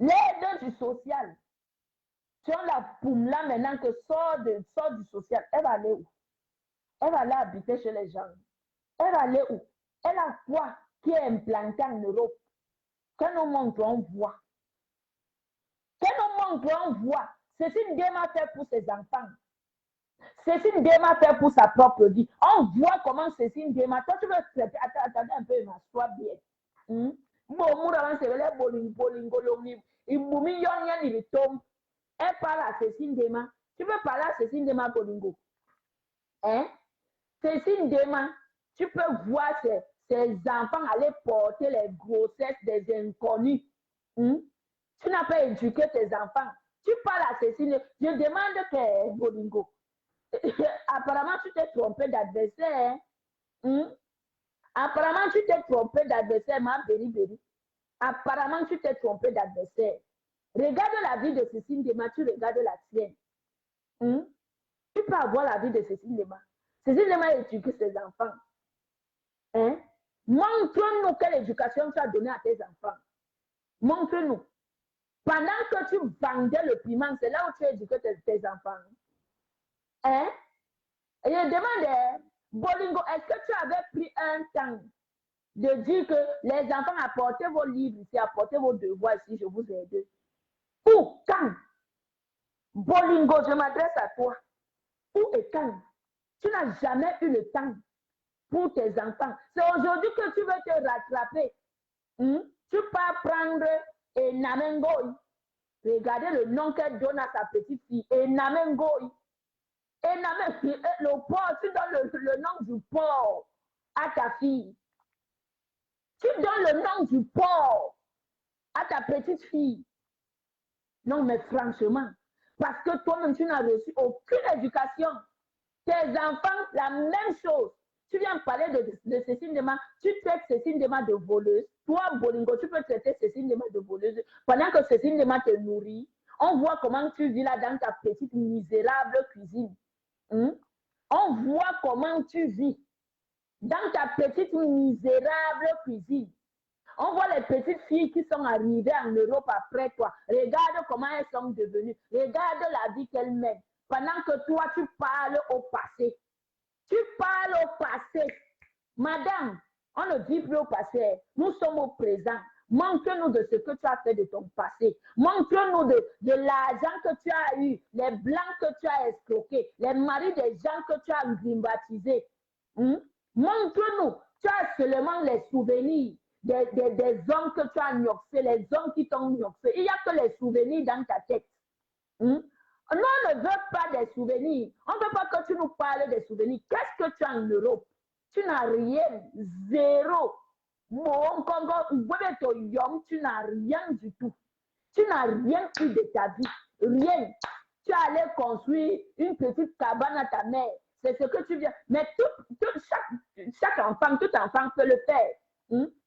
Les deux du social. Tu as la poum là maintenant que sort du social. Elle va aller où? Elle va aller habiter chez les gens. Elle va aller où? Elle a quoi qui est implanté en Europe? Que nous montrons, on voit. Que nous montrons, on voit. Cécile Dema fait pour ses enfants. Cécile Dema fait pour sa propre vie. On voit comment Cécile Dema. Toi, tu veux traiter. Attendez un peu, m'assois bien. Bon, moura, c'est le bolingo, il boumi yon il tombe. Elle parle à Cécile Dema. Tu peux parler à Cécile Dema Bolingo. Hein? Cécile Dema, tu peux voir ses enfants aller porter les grossesses des inconnus. Tu n'as pas éduqué tes enfants. Tu parles à Cécile. Je demande que Bolingo. Apparemment, tu t'es trompé d'adversaire. Apparemment, tu t'es trompé d'adversaire, ma béri. Apparemment, tu t'es trompé d'adversaire. Regarde la vie de Cécile Dema, tu regardes la tienne. Tu peux avoir la vie de Cécile Dema. Cécile Dema éduque ses enfants. Montre-nous quelle éducation tu as donnée à tes enfants. Montre-nous. Pendant que tu vendais le piment, c'est là où tu éduques tes enfants. Et je demande, Bolingo, est-ce que tu avais pris un temps de dire que les enfants, apportez vos livres ici, apportez vos devoirs ici, je vous aide? Où, quand? Bolingo, je m'adresse à toi. Où et quand? Tu n'as jamais eu le temps pour tes enfants. C'est aujourd'hui que tu veux te rattraper. Tu peux prendre Enamengoy. Regardez le nom qu'elle donne à sa petite fille. Enamengoy. Le porc, tu donnes le nom du porc à ta fille. Tu donnes le nom du porc à ta petite fille. Non, mais franchement, parce que toi-même, tu n'as reçu aucune éducation. Tes enfants, la même chose. Tu viens parler de Cécile Dema, tu traites Cécile Dema de voleuse. Toi, Bolingo, tu peux traiter Cécile Dema de voleuse. Pendant que Cécile Dema te nourrit, on voit comment tu vis là dans ta petite misérable cuisine. On voit comment tu vis dans ta petite misérable cuisine. On voit les petites filles qui sont arrivées en Europe après toi. Regarde comment elles sont devenues. Regarde la vie qu'elles mènent. Pendant que toi, tu parles au passé. Tu parles au passé. Madame, on ne vit plus au passé. Nous sommes au présent. Montre-nous de ce que tu as fait de ton passé. Montre-nous de l'argent que tu as eu, les blancs que tu as escroqués, les maris des gens que tu as grimbatisés. Montre-nous. Tu as seulement les souvenirs des hommes que tu as gnoxés, les hommes qui t'ont gnoxé. Il n'y a que les souvenirs dans ta tête. Nous, on ne veut pas des souvenirs. On ne veut pas que tu nous parles des souvenirs. Qu'est-ce que tu as en Europe? Tu n'as rien. Zéro. Tu n'as rien du tout. Tu n'as rien eu de ta vie. Rien. Tu es allé construire une petite cabane à ta mère. C'est ce que tu viens. Mais chaque enfant, tout enfant peut le faire.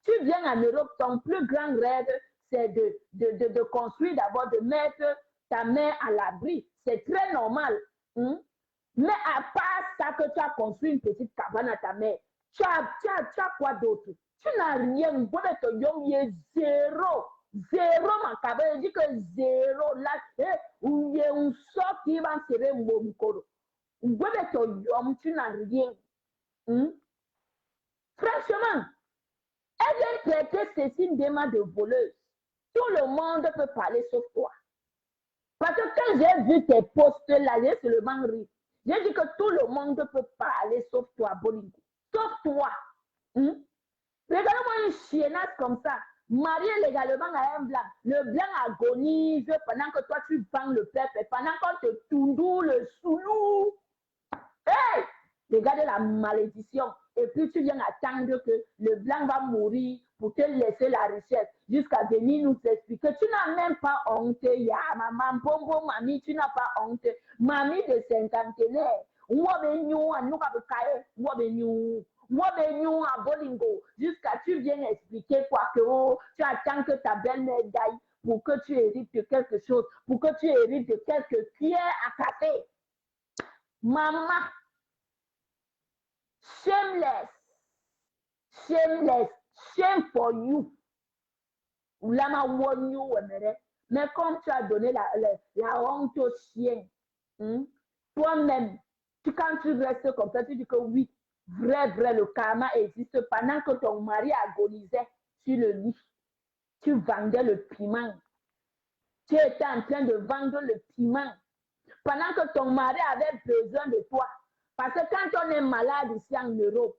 Tu viens en Europe, ton plus grand rêve, c'est de construire d'abord, de mettre ta mère à l'abri. C'est très normal. Mais à part ça que tu as construit une petite cabane à ta mère, tu as quoi d'autre? Tu n'as rien. Zéro. Zéro, ma cabane. Je dis que zéro. Là, il y a un sort qui va se faire mon corps. Tu n'as rien. Franchement, elle vient traiter Cécile Dema de voleuse. Tout le monde peut parler sauf toi. Parce que quand j'ai vu tes posts là, j'ai seulement ri. J'ai dit que tout le monde peut parler sauf toi, Bolingo. Sauf toi. Regarde-moi une chiennasse comme ça, mariée légalement à un blanc. Le blanc agonise pendant que toi tu vends le peuple, pendant qu'on te toundou le soulou. Hey! Regarde la malédiction. Et puis tu viens attendre que le blanc va mourir pour te laisser la richesse jusqu'à venir nous expliquer. Tu n'as même pas honte. Ya, maman, pombo, mamie, tu n'as pas honte. Mamie de cinquantenaire. À Bolingo, jusqu'à tu viens expliquer quoi que tu attends que ta belle-mère gagne pour que tu hérites de quelque chose, pour que tu hérites de quelques cuillères à café. Maman, shameless, shameless, shame for you. Mais comme tu as donné la honte au chien, toi-même, quand tu restes comme ça, tu dis que oui, vrai, le karma existe. Pendant que ton mari agonisait sur le lit, tu vendais le piment. Tu étais en train de vendre le piment. Pendant que ton mari avait besoin de toi. Parce que quand on est malade ici en Europe,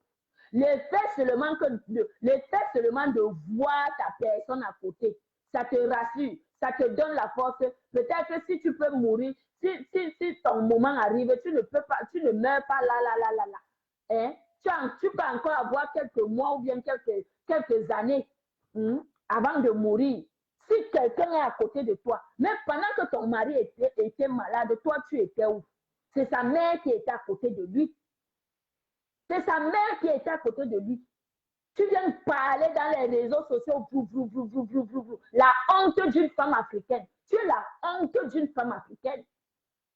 le fait seulement de voir ta personne à côté, ça te rassure, ça te donne la force. Peut-être que si tu peux mourir, si ton moment arrive, tu ne meurs pas là. Tu peux encore avoir quelques mois ou bien quelques années avant de mourir. Si quelqu'un est à côté de toi, mais pendant que ton mari était malade, toi tu étais où? C'est sa mère qui était à côté de lui. C'est sa mère qui était à côté de lui. Tu viens parler dans les réseaux sociaux, la honte d'une femme africaine. Tu es la honte d'une femme africaine.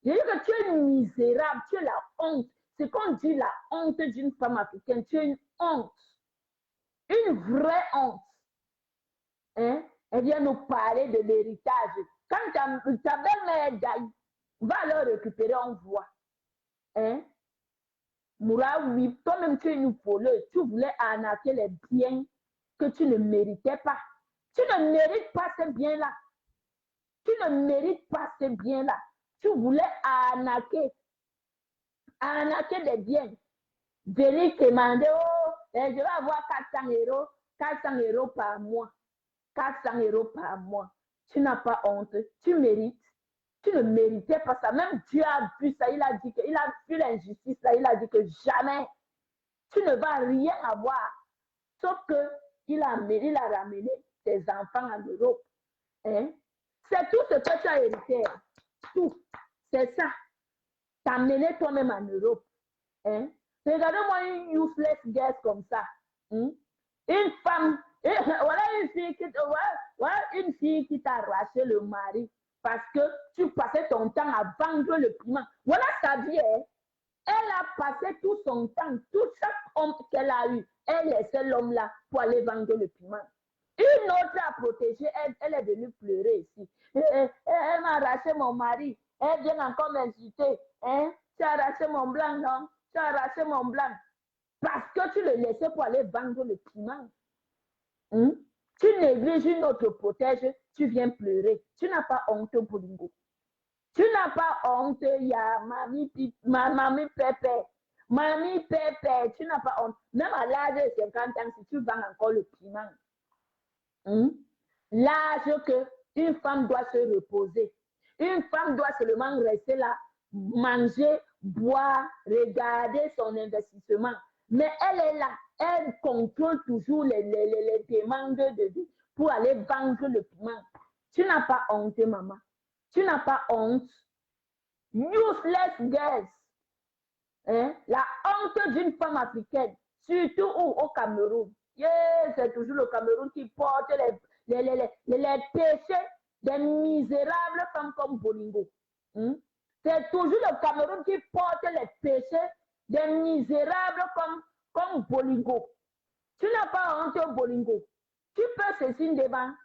Je dis que tu es misérable, tu es la honte. C'est qu'on dit la honte d'une femme africaine. Tu es une honte. Une vraie honte. Elle vient nous parler de l'héritage. Quand ta belle-mère gagne, va le récupérer, on voit. Moura, oui, toi-même tu es une voleuse. Tu voulais arnaquer les biens que tu ne méritais pas. Tu ne mérites pas ces biens-là. Tu ne mérites pas ces biens-là. Tu voulais arnaquer des biens. venir commander, oh, je vais avoir 400 euros par mois. 400 euros par mois. Tu n'as pas honte. Tu mérites. Tu ne méritais pas ça. Même Dieu a vu ça. Il a dit qu'il a vu l'injustice là. Il a dit que jamais tu ne vas rien avoir. Sauf que il a ramené tes enfants en Europe. Hein? C'est tout ce que tu as hérité. Tout. C'est ça. T'amener toi-même en Europe. Hein? Regardez-moi une useless guest comme ça. Hein? Une femme, voilà une fille qui t'a arraché le mari parce que tu passais ton temps à vendre le piment. Voilà sa vie. Hein? Elle a passé tout son temps, tout chaque homme qu'elle a eu, elle laissait l'homme là pour aller vendre le piment. Une autre a protégé, elle est venue pleurer ici. Elle m'a arraché mon mari. Elle vient encore m'insulter. Hein? Tu as arraché mon blanc, non? Tu as arraché mon blanc. Parce que tu le laissais pour aller vendre le piment. Tu négliges une autre protège, tu viens pleurer. Tu n'as pas honte, Bolingo. Tu n'as pas honte, il y a mamie Pépé. Mamie Pépé, tu n'as pas honte. Même à l'âge de 50 ans, si tu vends encore le piment. L'âge que une femme doit se reposer. Une femme doit seulement rester là, manger, boire, regarder son investissement. Mais elle est là, elle contrôle toujours les demandes pour aller vendre le piment. Tu n'as pas honte, maman. Tu n'as pas honte. Useless girls. Hein? La honte d'une femme africaine, surtout au Cameroun. Yeah, c'est toujours le Cameroun qui porte les péchés des misérables femmes comme Bolingo. C'est toujours le Cameroun qui porte les péchés des misérables comme Bolingo. Tu n'as pas honte, Bolingo. Tu peux Cécile Dema.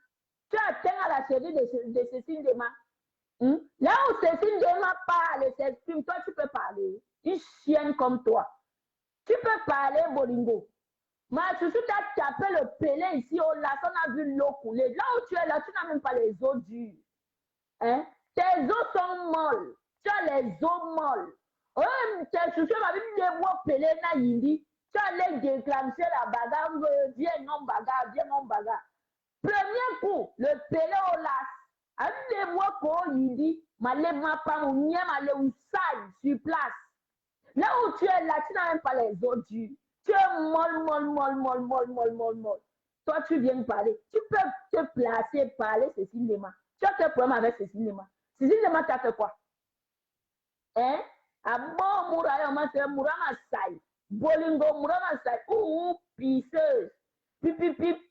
Tu atteins à la série de Cécile Dema. Là où Cécile Dema parle, s'exprime, toi tu peux parler. Une chienne comme toi. Tu peux parler, Bolingo. Mais Chouchou t'a tapé le pelé ici, au là, on a vu l'eau couler. Là où tu es là, tu n'as même pas les os durs. Hein? Tes os sont molles. Tu as les os molles. Tes Chouchou m'a vu les mots pelé na yindi. Tu allais déclencher la bagarre. Viens non bagarre, viens non bagarre. Premier coup, le pelé au las. Avec les mots qu'on yindi, ma lèvre m'a pas mon mien, ma lèvre sur place. Là où tu es là, tu n'as même pas les os durs. Tu es molle. Toi, tu viens parler. Tu peux te placer, parler, Cécile Lema. Tu as quel problème avec Cécile Lema? Cécile Lema, tu as fait quoi? Hein? Abo Mourama, c'est Mourama Sai. Bolingo Mourama Sai. Pisseuse.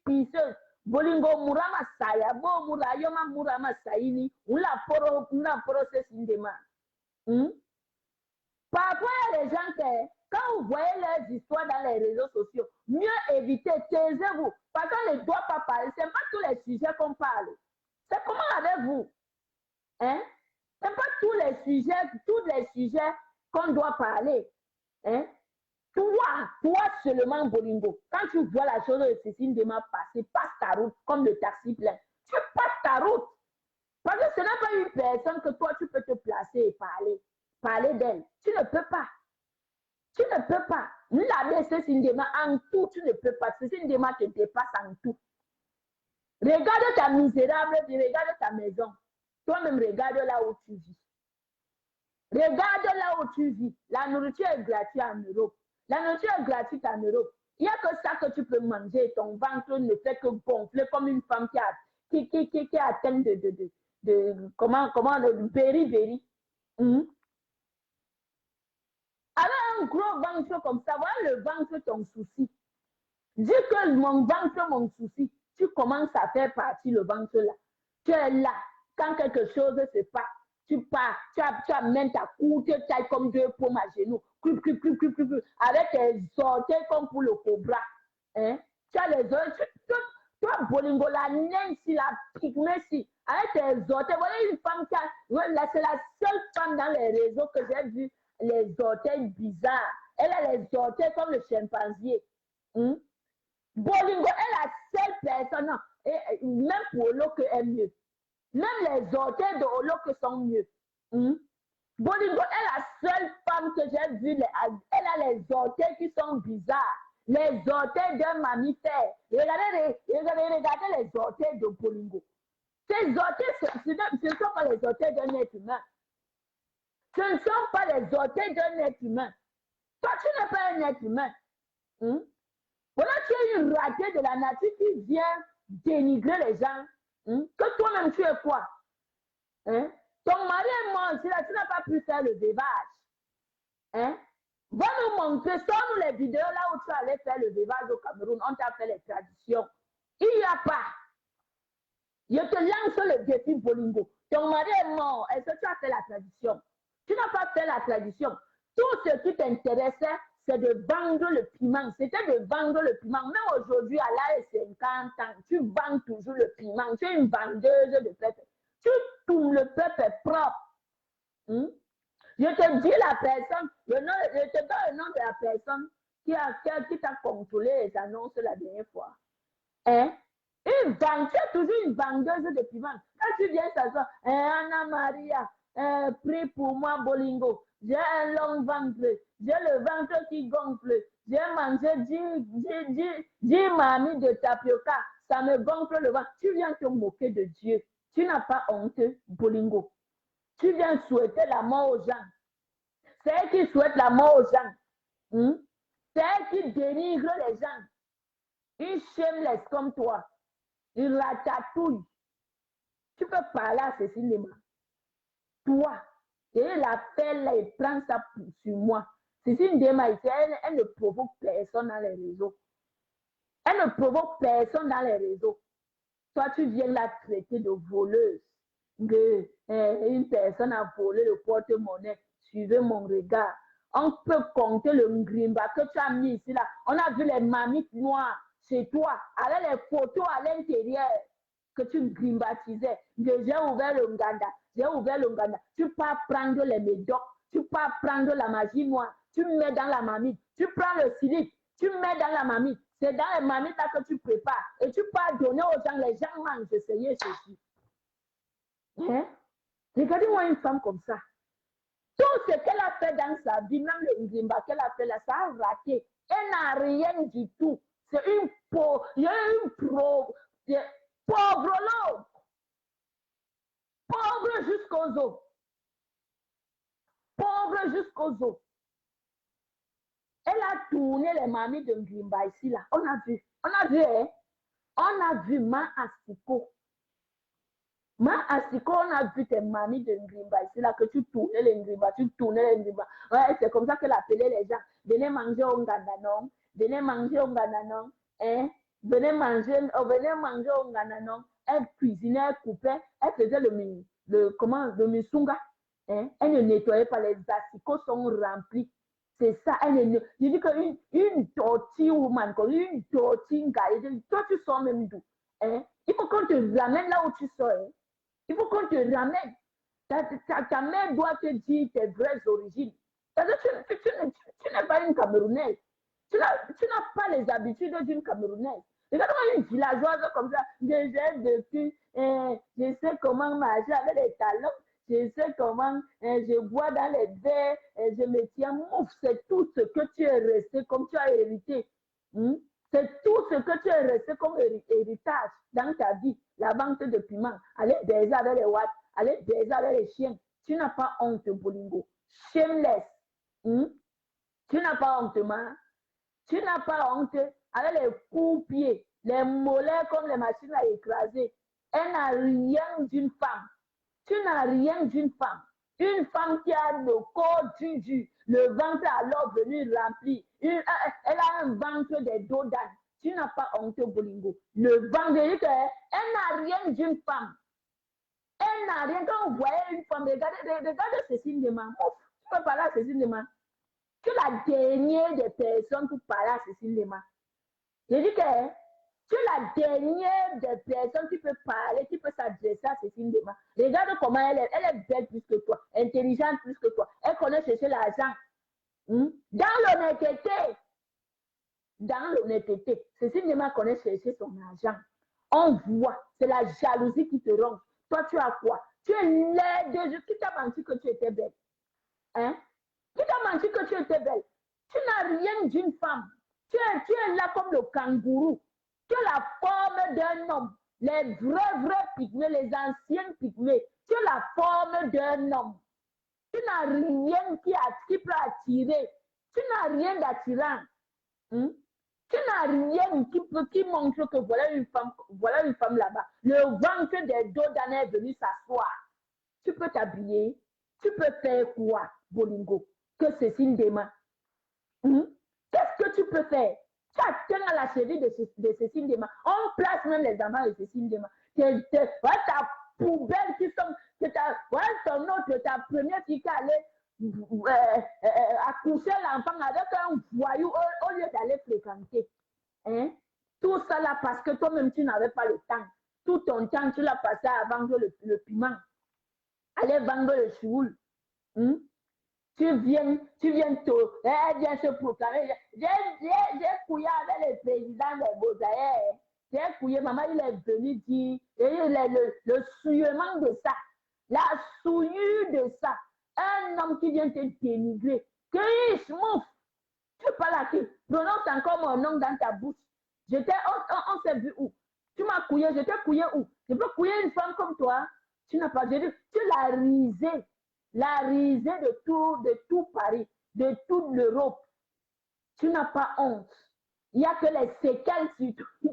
Pisseuse. Bolingo Mourama Sai. Abo Mourama Sai. On la poro Cécile Lema. Parfois, il y a des gens qui, quand vous voyez leurs histoires dans les réseaux sociaux, mieux éviter, taisez-vous. Parce qu'on ne doit pas parler. Ce n'est pas tous les sujets qu'on parle. C'est comment avec vous? Hein? Ce n'est pas tous les sujets qu'on doit parler. Hein? Toi seulement, Bolingo, quand tu vois la chose de Cécile Dema passer, passe ta route comme le taxi plein. Tu passes ta route. Parce que ce n'est pas une personne que toi, tu peux te placer et parler d'elle. Tu ne peux pas. Tu ne peux pas. La Cécile Dema en tout, tu ne peux pas. Cécile Dema te dépasse en tout. Regarde ta misérable vie, regarde ta maison. Toi-même, regarde là où tu vis. Regarde là où tu vis. La nourriture est gratuite en Europe. La nourriture est gratuite en Europe. Il n'y a que ça que tu peux manger. Ton ventre ne fait que gonfler comme une femme qui a atteint de berry. Avec un gros ventre comme ça, voilà le ventre ton souci. Dis que mon ventre, mon souci. Tu commences à faire partie le ventre là. Tu es là. Quand quelque chose se passe, tu pars. Tu amènes ta courte taille comme deux paumes à genoux. Avec tes orteils comme pour le cobra. Hein? Tu as les orteils. Toi, Bolingo, la Nancy, la pygmée, si. Avec tes orteils. Voilà une femme qui a. C'est la seule femme dans les réseaux que j'ai vu les orteils bizarres. Elle a les orteils comme le chimpanzé. Bolingo est la seule personne, et même pour Oloke est mieux. Même les orteils de Oloke sont mieux. Bolingo est la seule femme que j'ai vue. Elle a les orteils qui sont bizarres. Les orteils d'un mammifère. Regardez les orteils de Bolingo. Ces orteils, ce ne sont pas les orteils d'un être humain. Ce ne sont pas les orteils d'un être humain. Toi, tu n'es pas un être humain. Voilà, tu es une ratée de la nature qui vient dénigrer les gens. Que toi-même, tu es quoi? Ton mari est mort aussi, là, tu n'as pas pu faire le vévage. Va nous montrer, sors-nous les vidéos là où tu allais faire le vévage au Cameroun, on t'a fait les traditions. Il n'y a pas. Je te lance le défi Bolingo. Ton mari est mort, est-ce que tu as fait la tradition? Tu n'as pas fait la tradition. Tout ce qui t'intéressait, c'est de vendre le piment. C'était de vendre le piment. Même aujourd'hui, à l'âge de 50 ans, tu vends toujours le piment. Tu es une vendeuse de peuple. Tu tournes le peuple propre. Je te dis la personne, je te donne le nom de la personne qui t'a contrôlé les annonces la dernière fois. Tu es toujours une vendeuse de piment. Quand tu viens s'asseoir, Anna Maria, prie pour moi, Bolingo. J'ai un long ventre, j'ai le ventre qui gonfle. J'ai mangé 10 mamies de tapioca, ça me gonfle le ventre. Tu viens te moquer de Dieu. Tu n'as pas honte, Bolingo. Tu viens souhaiter la mort aux gens. C'est elle qui souhaite la mort aux gens. C'est elle qui dénigre les gens. Une shameless comme toi. Une ratatouille. Tu peux parler à Cécile Lema. Toi, et la pelle là, et prend ça sur moi. Cécile Lema, elle ne provoque personne dans les réseaux. Elle ne provoque personne dans les réseaux. Toi, tu viens la traiter de voleuse. Une personne a volé le porte-monnaie. Suivez mon regard. On peut compter le ngrimba que tu as mis ici là. On a vu les mamites noires chez toi, avec les photos à l'intérieur que tu ngrimbatisais. J'ai ouvert le Nganda. J'ai ouvert le Nganda. Tu peux prendre les médocs. Tu peux prendre la magie noire. Tu mets dans la mamite. Tu prends le silice. Tu mets dans la mamite. C'est dans les mamites là que tu prépares. Et tu peux donner aux gens. Les gens mangent. Essayez ceci. Regardez-moi une femme comme ça. Tout ce qu'elle a fait dans sa vie, même le Ngimba qu'elle a fait là, ça a raté. Elle n'a rien du tout. C'est une pauvre, pauvre l'homme. Pauvre jusqu'aux os. Pauvre jusqu'aux os. Elle a tourné les mamies de Ngimba ici là. On a vu. On a vu Ma Asiko. Ma Asiko, on a vu tes mamies de Ngrimba ici là, que tu tournais les Ngrimba, tu tournais les Ngrimba. Ouais, c'est comme ça qu'elle appelait les gens. Venez manger au Ngananon, venez manger au Ngananon, venez manger au Ngananon. Elle cuisinait, elle coupait, elle faisait le misunga. Elle ne nettoyait pas, les asticots sont remplis. C'est ça, je dis qu'une tortille woman, une tortille, toi tu sors même d'où? Il faut qu'on te ramène là où tu sors. Il faut qu'on te ramène. Ta mère doit te dire tes vraies origines. Tu n'es pas une Camerounaise. Tu n'as pas les habitudes d'une Camerounaise. Regarde-moi une villageoise comme ça. J'ai vécu, je sais comment marcher avec les talons. Je sais comment je bois dans les verres. Je me tiens mouf. C'est tout ce que tu es resté comme tu as hérité. C'est tout ce que tu es resté comme héritage dans ta vie. La vente de piment, aller baiser avec les watts, aller baiser avec les chiens. Tu n'as pas honte, Bolingo. Shameless. Tu n'as pas honte, man. Tu n'as pas honte avec les coups pieds, les mollets comme les machines à écraser. Elle n'a rien d'une femme. Tu n'as rien d'une femme. Une femme qui a le corps du, le ventre alors venu rempli. Elle a un ventre des dos d'âne. Tu n'as pas honte, Bolingo. Le ventre, elle n'a rien d'une femme. Elle n'a rien. Quand vous voyez une femme, regardez Cécile Lema. Tu peux parler à Cécile Lema. Tu es la dernière des personnes pour parler à Cécile Lema. Je dis que tu es la dernière des personnes qui peut parler, qui peut s'adresser à Cécile Lema. Regarde comment elle est. Elle est belle plus que toi, intelligente plus que toi. Elle connaît chercher l'argent. Dans l'honnêteté, Cécile Lema connaît chercher son argent. On voit, c'est la jalousie qui te ronge. Toi, tu as quoi? Tu es laide. Qui t'a menti que tu étais belle? Hein? Qui t'a menti que tu étais belle? Tu n'as rien d'une femme. Tu es là comme le kangourou. Tu as la forme d'un homme. Les vrais pygmées, les anciens pygmées. Tu as la forme d'un homme. Tu n'as rien qui peut attirer. Tu n'as rien d'attirant. Hein? Tu n'as rien qui montre que voilà une femme là-bas. Le ventre des dos d'Anne est venu s'asseoir. Tu peux t'habiller. Tu peux faire quoi, Bolingo? Que Cécile Dema. Qu'est-ce que tu peux faire? Tu attends à la cheville de Cécile Dema. On place même les enfants de Cécile Dema. Voilà ta poubelle qui sont. Voilà ton autre, ta première fille qui allait accoucher l'enfant avec un voyou au lieu d'aller fréquenter. Hein? Tout ça là parce que toi-même tu n'avais pas le temps. Tout ton temps tu l'as passé à vendre le piment. Aller vendre le choul. Tu viens elle vient se proclamer. J'ai couillé avec le président des Beaux-Arts. J'ai couillé, maman, il est venu dire, le souillement de ça, la souillure de ça. Un homme qui vient te dénigrer, que il se mouffe. Tu parles à qui? Prononce encore mon nom dans ta bouche. On s'est vu où? Tu m'as couillé, je t'ai couillé où? Je peux couiller une femme comme toi? Tu n'as pas, je dis, tu l'as risé. La risée de tout Paris, de toute l'Europe. Tu n'as pas honte. Il n'y a que les séquelles sur toi.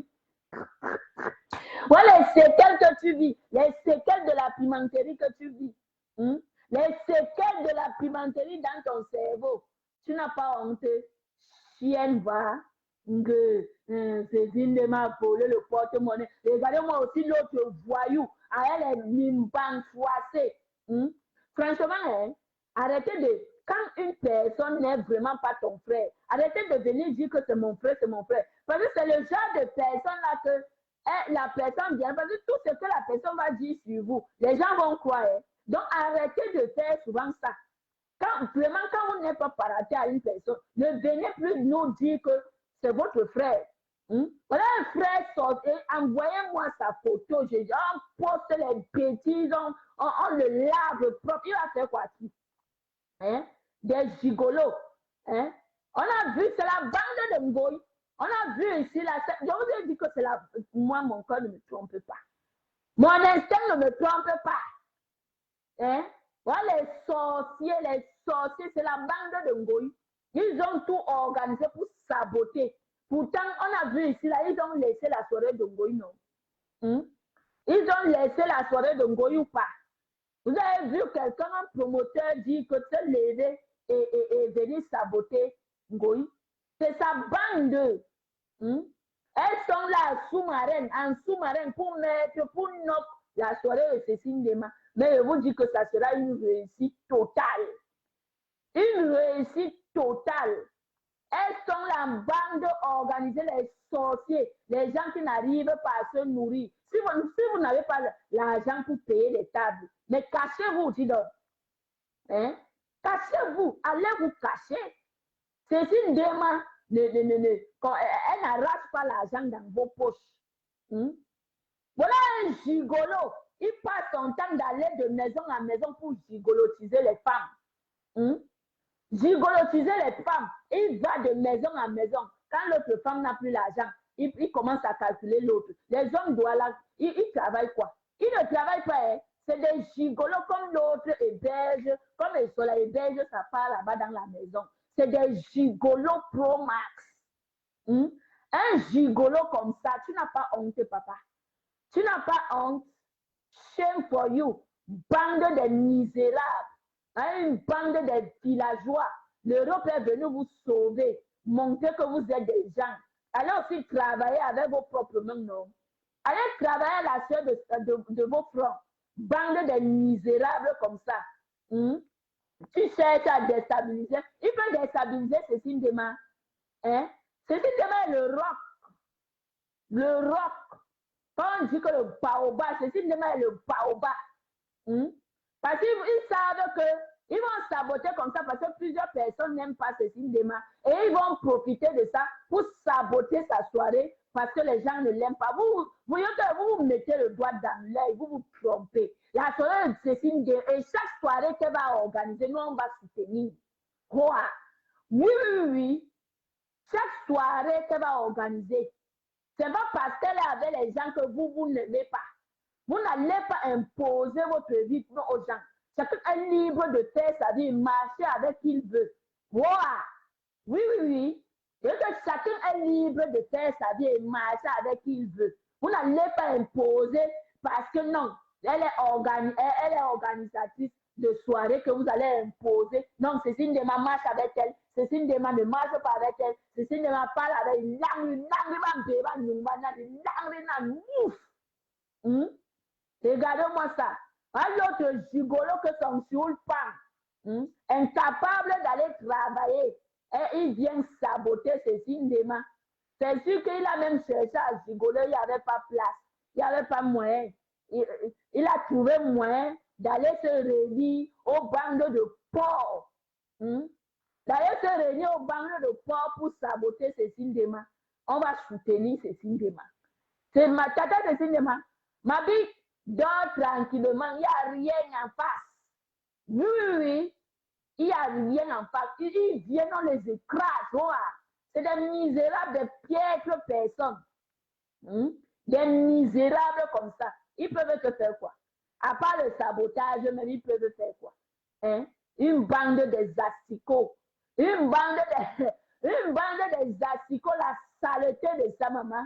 Voilà les séquelles que tu vis, les séquelles de la pimenterie que tu vis. Les séquelles de la pimenterie dans ton cerveau. Tu n'as pas honte. Chienne va, que Cécile de m'a volé le porte-monnaie. Regardez-moi aussi l'autre voyou. Elle est mimban froissée. Franchement, hein, arrêtez de. Quand une personne n'est vraiment pas ton frère, arrêtez de venir dire que c'est mon frère, c'est mon frère. Parce que c'est le genre de personne-là que la personne vient. Parce que tout ce que la personne va dire sur vous, les gens vont croire. Hein. Donc arrêtez de faire souvent ça. Quand vous n'êtes pas paraté à une personne, ne venez plus nous dire que c'est votre frère. Voilà un frère sorti, envoyez-moi sa photo, on poste les bêtises, on le lave propre. Il va faire quoi? Hein? Des gigolos. Hein? On a vu, c'est la bande de Ngoï. On a vu ici, je vous ai dit que c'est moi, mon corps ne me trompe pas. Mon instinct ne me trompe pas. Hein? Voilà les sorciers, c'est la bande de Ngoï. Ils ont tout organisé pour saboter. Pourtant, on a vu ici, là, ils ont laissé la soirée de Ngoï, non? Ils ont laissé la soirée de Ngoï ou pas? Vous avez vu quelqu'un, un promoteur, dire que se lever et venir saboter Ngoï? C'est sa bande. Elles sont là en sous-marin pour knock la soirée de Cécile Dema. Mais je vous dis que ça sera une réussite totale. Une réussite totale. Elles sont la bande organisée, les sorciers, les gens qui n'arrivent pas à se nourrir. Si vous n'avez pas l'argent pour payer les tables, mais cachez-vous, dis donc. Hein? Cachez-vous, allez vous cacher. Cécile Dema, elle n'arrache pas l'argent dans vos poches. Voilà un gigolo. Il passe son temps d'aller de maison en maison pour gigolotiser les femmes. Gigolotiser les femmes. Il va de maison en maison. Quand l'autre femme n'a plus l'argent, il commence à calculer l'autre. Les hommes doivent là, ils travaillent quoi? Ils ne travaillent pas. Hein? C'est des gigolos comme l'autre héberge, comme le soleil héberge, ça part là-bas dans la maison. C'est des gigolos pro max. Un gigolo comme ça, tu n'as pas honte, papa. Tu n'as pas honte. Shame for you. Bande de misérables. Une bande de villageois. L'Europe est venue vous sauver. Montrer que vous êtes des gens. Allez aussi travailler avec vos propres mains, non? Allez travailler à la sueur de vos fronts. Bande de misérables comme ça. Tu cherches à déstabiliser. Il peut déstabiliser Cécile Dema. Hein? Cécile Dema est le roc. Le roc. Quand on dit que le baobab, Cécile Dema est le baobab. Parce qu'ils savent que Ils vont saboter comme ça parce que plusieurs personnes n'aiment pas Cécile Dema. Et ils vont profiter de ça pour saboter sa soirée parce que les gens ne l'aiment pas. Vous mettez le doigt dans l'œil, vous vous trompez. La soirée de Cécile Dema, et chaque soirée qu'elle va organiser, nous, on va soutenir. Quoi? Oui, oui, oui. Chaque soirée qu'elle va organiser, c'est pas parce qu'elle est avec les gens que vous n'aimez pas. Vous n'allez pas imposer votre rythme aux gens. Chacun est libre de faire sa vie, marcher avec qui il veut. Wow. Oui, oui, oui. Et que chacun est libre de faire sa vie et marcher avec qui il veut. Vous n'allez pas imposer parce que non, elle est organisatrice de soirée que vous allez imposer. Non, Cécile Dema marche avec elle. Cécile Dema ne marche pas avec elle. Cécile Dema parle avec elle. Regardez-moi ça. Un autre gigolo que son soul pan, incapable d'aller travailler, et il vient saboter Cécile Dema. C'est sûr qu'il a même cherché à gigoler, il n'y avait pas place, il n'y avait pas moyen. Il a trouvé moyen d'aller se réunir au bande de porc. D'aller se réunir au bande de porc pour saboter Cécile Dema. On va soutenir Cécile Dema. C'est ma tata Cécile Dema. Ma vie, dors tranquillement, il n'y a rien en face. Oui, oui, oui, il n'y a rien en face. Ils viennent, on les écrase. C'est des misérables, des piètres personnes. Des misérables comme ça. Ils peuvent te faire quoi? À part le sabotage, même ils peuvent faire quoi? Une bande des asticots. Une bande des asticots, la saleté de sa maman.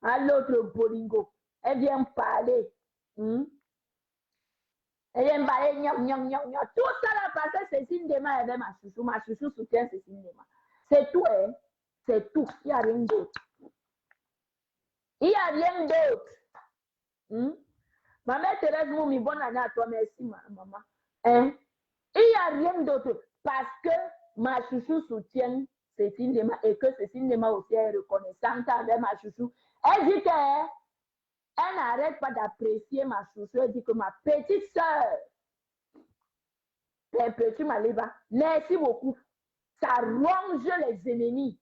À l'autre bolingo. Elle vient parler. Elle vient parler, tout ça là, parce que Cécile Dema avait ma chouchou soutient Cécile Dema. C'est tout, hein? C'est tout, il n'y a rien d'autre. Il n'y a rien d'autre. Ma mère Thérèse Moumi, bonne année à toi, merci maman. Il n'y a rien d'autre, parce que ma chouchou soutient Cécile Dema et que Cécile Dema aussi est reconnaissante avec ma chouchou. Elle dit que elle n'arrête pas d'apprécier ma chouchou. Elle dit que ma petite soeur, petit Maliba, merci beaucoup. Ça ronge les ennemis.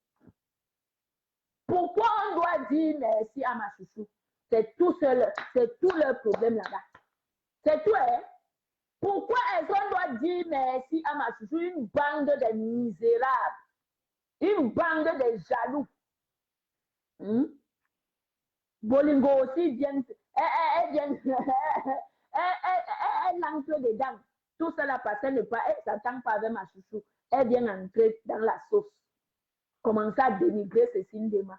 Pourquoi on doit dire merci à ma chouchou? C'est tout leur problème là-bas. C'est tout, hein? Pourquoi est-ce qu'on doit dire merci à ma chouchou? Une bande de misérables. Une bande de jaloux. Bolingo aussi vient, elle entre dedans. Tout cela parce qu'elle ne s'attend pas avec ma chouchou. Elle vient entrer dans la sauce. Commencer à dénigrer Cécile Dema.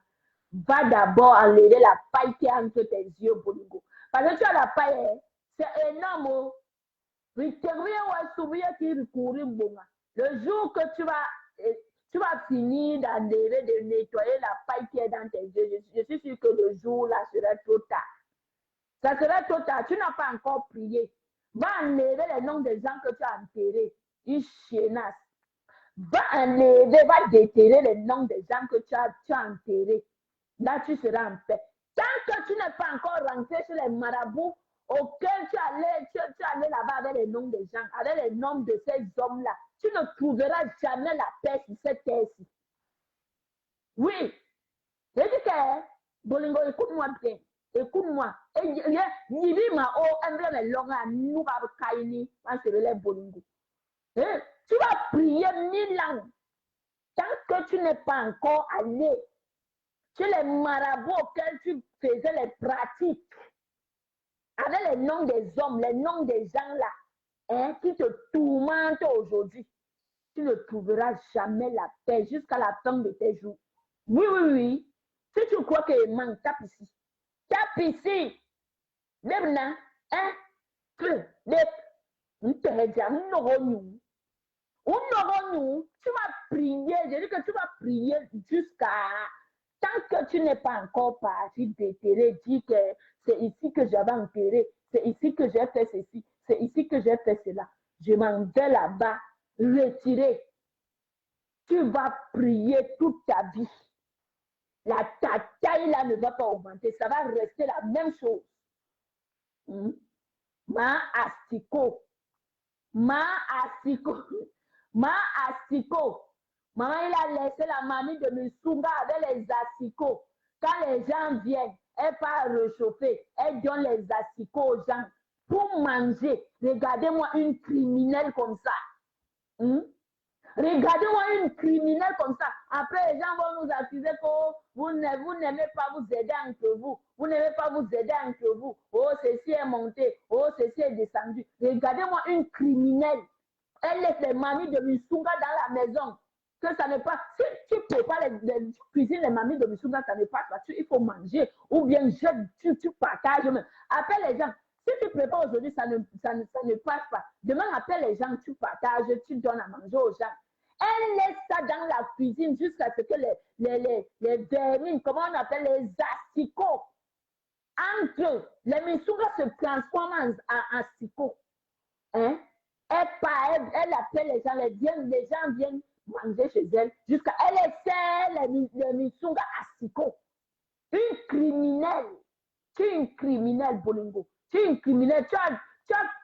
Va d'abord enlever la paille qui est entre tes yeux, Bolingo. Parce que tu as la paille, c'est énorme. Le jour que tu vas finir d'enlever, de nettoyer la paille qui est dans tes yeux, je suis sûr que le jour-là sera trop tard. Ça sera trop tard. Tu n'as pas encore prié. Va enlever les noms des gens que tu as enterrés. Une chienasse. Va enlever, va déterrer les noms des gens que tu as enterrés. Là, tu seras en paix. Tant que tu n'es pas encore rentré chez les marabouts, auquel tu allais là-bas avec les noms des gens, avec les noms de ces hommes-là, tu ne trouveras jamais la paix sur cette terre-ci. Oui. Je dis que, Bolingo, écoute-moi bien. Écoute-moi. Tu vas prier 1000 ans. Tant que tu n'es pas encore allé chez les marabouts auxquels tu faisais les pratiques, avec les noms des hommes, les noms des gens là, qui te tourmentent aujourd'hui, tu ne trouveras jamais la paix jusqu'à la fin de tes jours. Oui, oui, oui. Si tu crois qu'il manque, tape ici. Tape ici. Maintenant, tu vas prier, je dis que tu vas prier jusqu'à... Tant que tu n'es pas encore parti déterrer, dis que c'est ici que j'avais enterré, c'est ici que j'ai fait ceci, c'est ici que j'ai fait cela. Je m'en vais là-bas, retirer. Tu vas prier toute ta vie. Ta taille là ne va pas augmenter, ça va rester la même chose. Ma asticot. Ma Asiko. Ma Asiko. Maman, il a laissé la mamie de Musunga avec les asticots. Quand les gens viennent, elle part réchauffer. Elle donne les asticots aux gens pour manger. Regardez-moi une criminelle comme ça. Regardez-moi une criminelle comme ça. Après, les gens vont nous accuser que vous n'aimez pas vous aider entre vous. Vous n'aimez pas vous aider entre vous. Oh, ceci est monté. Oh, ceci est descendu. Regardez-moi une criminelle. Elle laisse les mamies de Musunga dans la maison. Que ça ne passe. Si tu prépares tu cuisines les mamies de Musunga, ça ne passe pas. Il faut manger. Ou bien tu partages. Appelle les gens. Si tu prépares aujourd'hui, ça ne passe pas. Demain, appelle les gens, tu partages, tu donnes à manger aux gens. Elle laisse ça dans la cuisine jusqu'à ce que les vermines, comment on appelle les asticots, entre eux, les Musunga se transforment en asticots. Hein? Elle appelle les gens, les gens viennent manger chez elle jusqu'à elle essaie les Musunga asticots. Une criminelle. Tu es une criminelle, Bolingo. Tu es une criminelle. Tu as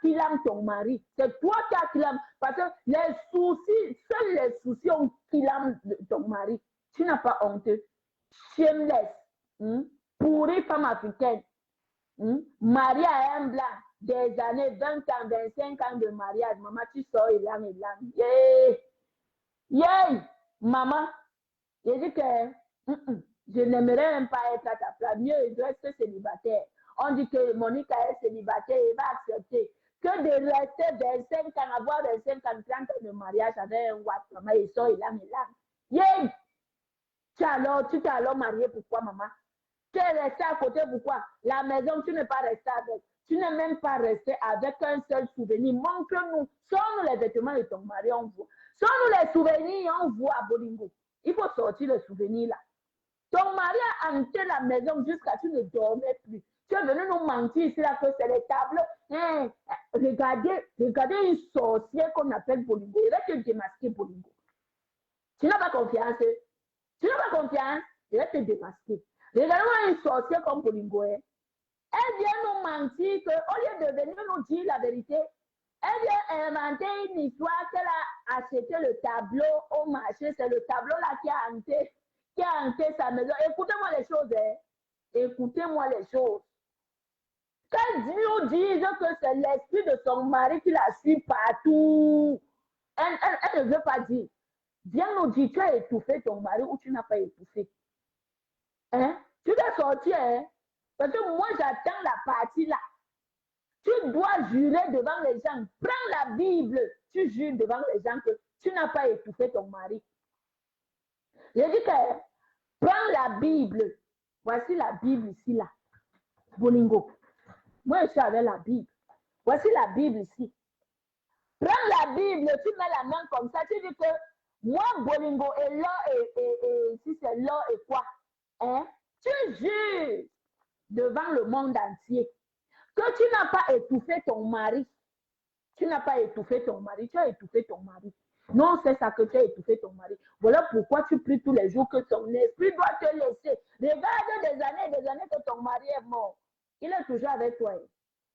kilam ton mari. C'est toi qui as kilam. Parce que les soucis, seuls les soucis ont kilam ton mari. Tu n'as pas honte. Shameless. Pourrie femme africaine. Mariée à un blanc. Des années, 20 ans, 25 ans de mariage. Maman, tu sors et là. Yeah. Yeah. Maman. J'ai dit que je n'aimerais même pas être à ta place. Mieux, je reste célibataire. On dit que Monica est célibataire et va accepter. Que de rester 25 ans, avoir 25 ans, 30 ans de mariage avec un watt, maman, il sort, il a mes larmes. Yeah! Tu t'es alors marié, pourquoi, maman? Tu es resté à côté, pourquoi? La maison, tu n'es pas resté avec. Tu n'es même pas resté avec un seul souvenir. Montre-nous. Sors-nous les vêtements de ton mari, on voit. Sors-nous les souvenirs, on voit à Bolingo. Il faut sortir les souvenirs là. Ton mari a hanté la maison jusqu'à ce que tu ne dormais plus. Tu es venu nous mentir ici là que c'est les tableaux. Regardez une sorcière qu'on appelle Bolingo. Il va te démasquer Bolingo. Tu n'as pas confiance. Tu n'as pas confiance. Il va te démasquer. Regardez-moi une sorcière comme Bolingo. Elle vient nous mentir qu'au lieu de venir nous dire la vérité, elle vient inventer une histoire qu'elle a acheté le tableau au marché. C'est le tableau là qui a hanté sa maison. Écoutez-moi les choses. Écoutez-moi les choses. Qu'elle nous dise que c'est l'esprit de son mari qui la suit partout. Elle ne veut pas dire. Viens nous dire, tu as étouffé ton mari ou tu n'as pas étouffé. Tu dois sortir. Parce que moi, j'attends la partie là. Tu dois jurer devant les gens. Prends la Bible. Tu jures devant les gens que tu n'as pas étouffé ton mari. J'ai dit que prends la Bible. Voici la Bible ici, là. Bolingo. Moi, je suis avec la Bible. Voici la Bible ici. Prends la Bible, tu mets la main comme ça. Tu dis que moi, Bolingo, et là, et si c'est là et quoi? Tu jures devant le monde entier que tu n'as pas étouffé ton mari. Tu n'as pas étouffé ton mari, tu as étouffé ton mari. Non, c'est ça que tu as étouffé ton mari. Voilà pourquoi tu pries tous les jours que ton esprit doit te laisser. Regarde des années que ton mari est mort. Il est toujours avec toi.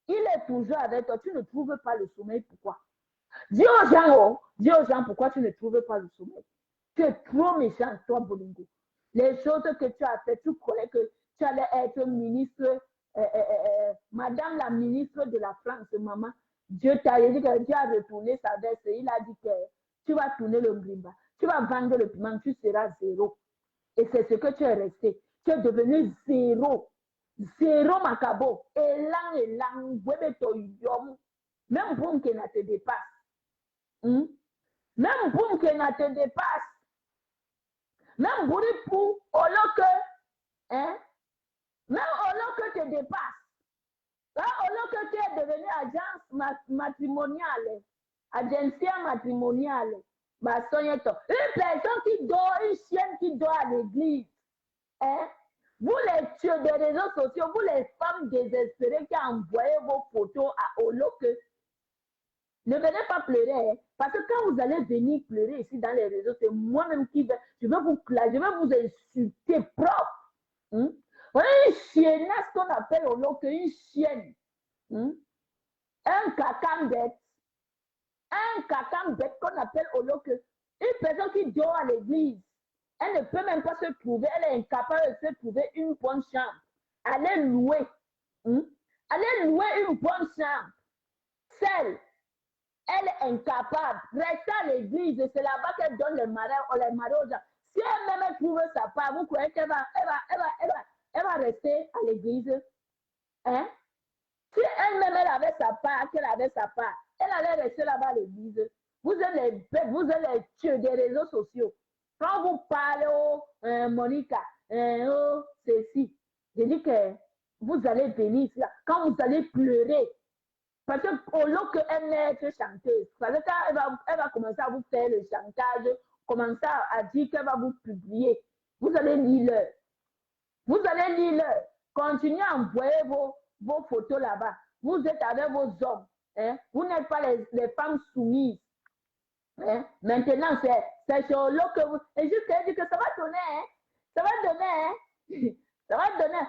Il est toujours avec toi. Tu ne trouves pas le sommeil. Pourquoi? Dis aux gens pourquoi tu ne trouves pas le sommeil. Tu es trop méchant, toi, Bolingo. Les choses que tu as faites, tu croyais que tu allais être ministre, madame la ministre de la France, maman. Dieu t'a dit que Dieu a retourné sa veste. Il a dit que tu vas tourner le grimba. Tu vas vendre le piment, tu seras zéro. Et c'est ce que tu es resté. Tu es devenu zéro. Zéro macabo. Élan, même pour que ça te dépasse. Même pour que ça te dépasse. Même pour même au lieu que te dépasse. Là, au lieu que tu es devenu agence matrimoniale, agence matrimoniale, une personne qui dort, une chienne qui dort à l'église. Vous les tueurs des réseaux sociaux, vous les femmes désespérées qui envoyez vos photos au lieu que ne venez pas pleurer, parce que quand vous allez venir pleurer ici dans les réseaux, c'est moi-même qui vais, je vais vous insulter propre. Une chiennasse qu'on appelle au lieu qu'une chienne. Un cacambette. une personne qui dort à l'église, elle ne peut même pas se trouver, elle est incapable de se trouver une bonne chambre. Allez louer. Allez louer une bonne chambre. Seule. Elle est incapable. Reste à l'église, c'est là-bas qu'elle donne les marais aux gens. Si elle-même trouve sa part, vous croyez qu'elle va rester à l'église? Hein? Si elle-même elle avait sa part, qu'elle avait sa part, elle allait rester là-bas à l'église. Vous êtes les bêtes, vous êtes les tueurs des réseaux sociaux. Quand vous parlez, Monica, ceci, je dis que vous allez venir là. Quand vous allez pleurer, parce qu'au lieu qu'elle n'est chanteuse, parce qu'elle va commencer à vous faire le chantage, commencer à dire qu'elle va vous publier. Vous allez lire l'heure. Vous allez lire l'heure. Continuez à envoyer vos photos là-bas. Vous êtes avec vos hommes. Hein? Vous n'êtes pas les femmes soumises. Hein? Maintenant, c'est sur l'eau que vous. Et jusqu'à dire que ça va donner. Hein? Ça va donner. Hein? Ça va donner.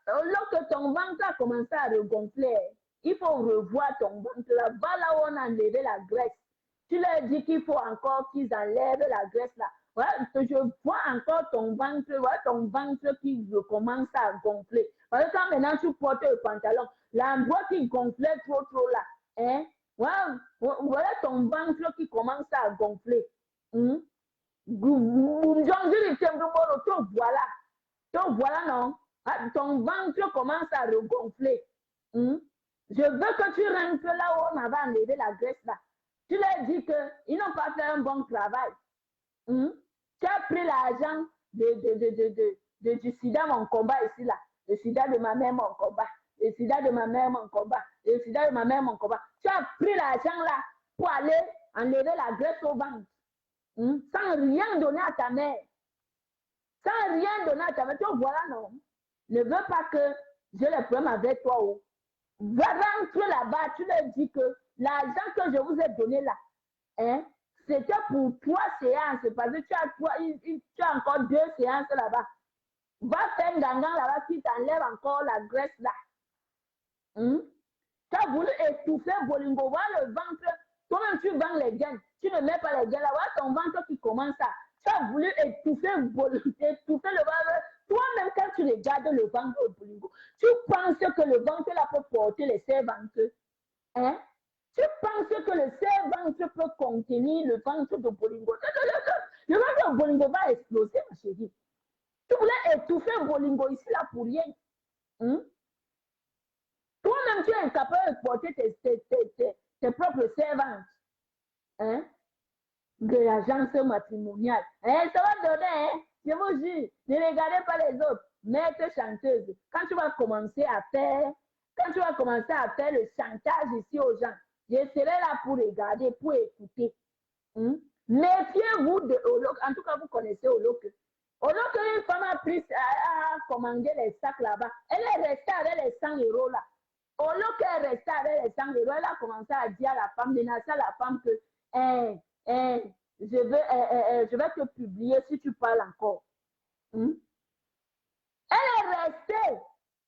Lorsque ton ventre a commencé à regonfler, il faut revoir ton ventre là. Va là où on a enlevé la graisse. Tu leur dis qu'il faut encore qu'ils enlèvent la graisse là. Voilà, je vois encore ton ventre qui commence à gonfler. Parce que quand maintenant tu portes le pantalon, l'endroit qui gonflait trop là, hein? Voilà ton ventre qui commence à gonfler. Voilà, non? Ton ventre commence à regonfler. Je veux que tu rentres là où on avait enlevé la graisse là. Tu leur dis qu'ils n'ont pas fait un bon travail. Tu as pris l'argent du sida, mon combat ici là. Le sida de ma mère, mon combat. Le sida de ma mère, mon combat. Le sida de ma mère, mon combat. Tu as pris l'argent là pour aller enlever la graisse au ventre. Sans rien donner à ta mère. Sans rien donner à ta mère. Donc voilà, non. Ne veux pas que j'ai le problème avec toi. Va rentrer là-bas. Tu leur dis que l'argent que je vous ai donné là, hein, c'était pour 3 séances, parce que tu as encore 2 séances là-bas. Va faire un gangan là-bas qui t'enlève encore la graisse là. Tu as voulu étouffer Bolingo, voir le ventre. Toi-même, tu vends les gains. Tu ne mets pas les gains là. Voilà ton ventre qui commence à. Tu as voulu étouffer Bolingo, étouffer le ventre. Toi-même, quand tu regardes le ventre de Bolingo, tu penses que le ventre là peut porter les serre-ventre. Hein? Tu penses que le serre-ventre peut contenir le ventre de Bolingo. Le ventre de Bolingo va exploser, ma chérie. Tu voulais étouffer Bolingo ici là pour rien. Toi-même, tu es incapable de porter tes propres servantes. Hein? De l'agence matrimoniale. Hein? Ça va donner, hein? Je vous jure, ne regardez pas les autres. Maître chanteuse, quand tu vas commencer à faire le chantage ici aux gens, je serai là pour regarder, pour écouter. Méfiez-vous de Olok. En tout cas, vous connaissez Olok. Olok, une femme a commandé les sacs là-bas. Elle est restée avec les 100 € là. Olok est restée avec les 100 €. Elle a commencé à dire à la femme, menacer à la femme que je vais te publier si tu parles encore. Elle est restée